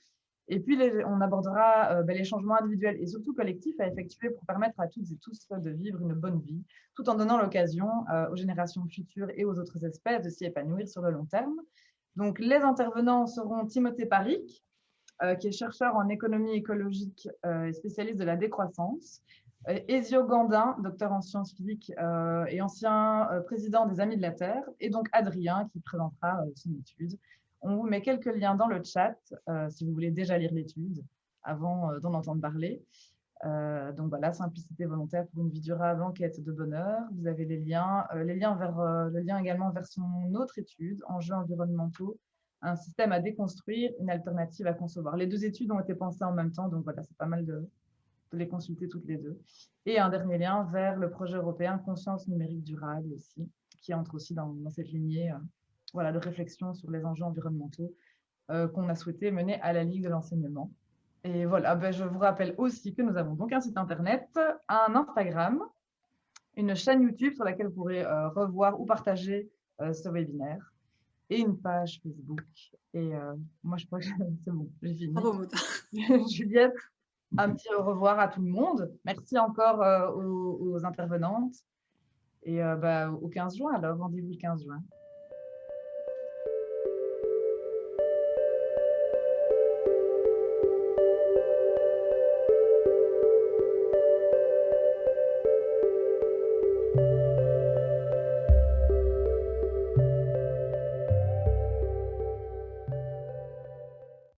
Et puis, on abordera les changements individuels et surtout collectifs à effectuer pour permettre à toutes et tous de vivre une bonne vie, tout en donnant l'occasion aux générations futures et aux autres espèces de s'y épanouir sur le long terme. Donc, les intervenants seront Timothée Paric, qui est chercheur en économie écologique et spécialiste de la décroissance, Ezio Gandin, docteur en sciences physiques et ancien président des Amis de la Terre, et donc Adrien, qui présentera son étude. On vous met quelques liens dans le chat si vous voulez déjà lire l'étude avant d'en entendre parler. Donc voilà, simplicité volontaire pour une vie durable en quête de bonheur. Vous avez les liens le lien également vers son autre étude, enjeux environnementaux, un système à déconstruire, une alternative à concevoir. Les deux études ont été pensées en même temps, donc voilà, c'est pas mal de les consulter toutes les deux. Et un dernier lien vers le projet européen Conscience numérique durable aussi, qui entre aussi dans cette lignée voilà, de réflexion sur les enjeux environnementaux qu'on a souhaité mener à la Ligue de l'enseignement. Et voilà, ben, je vous rappelle aussi que nous avons donc un site internet, un Instagram, une chaîne YouTube sur laquelle vous pourrez revoir ou partager ce webinaire et une page Facebook. Et moi, je crois que c'est bon, j'ai fini. Bravo, Maud. Juliette, un petit au revoir à tout le monde. Merci encore aux intervenantes. Et bah, au 15 juin, alors rendez-vous le 15 juin.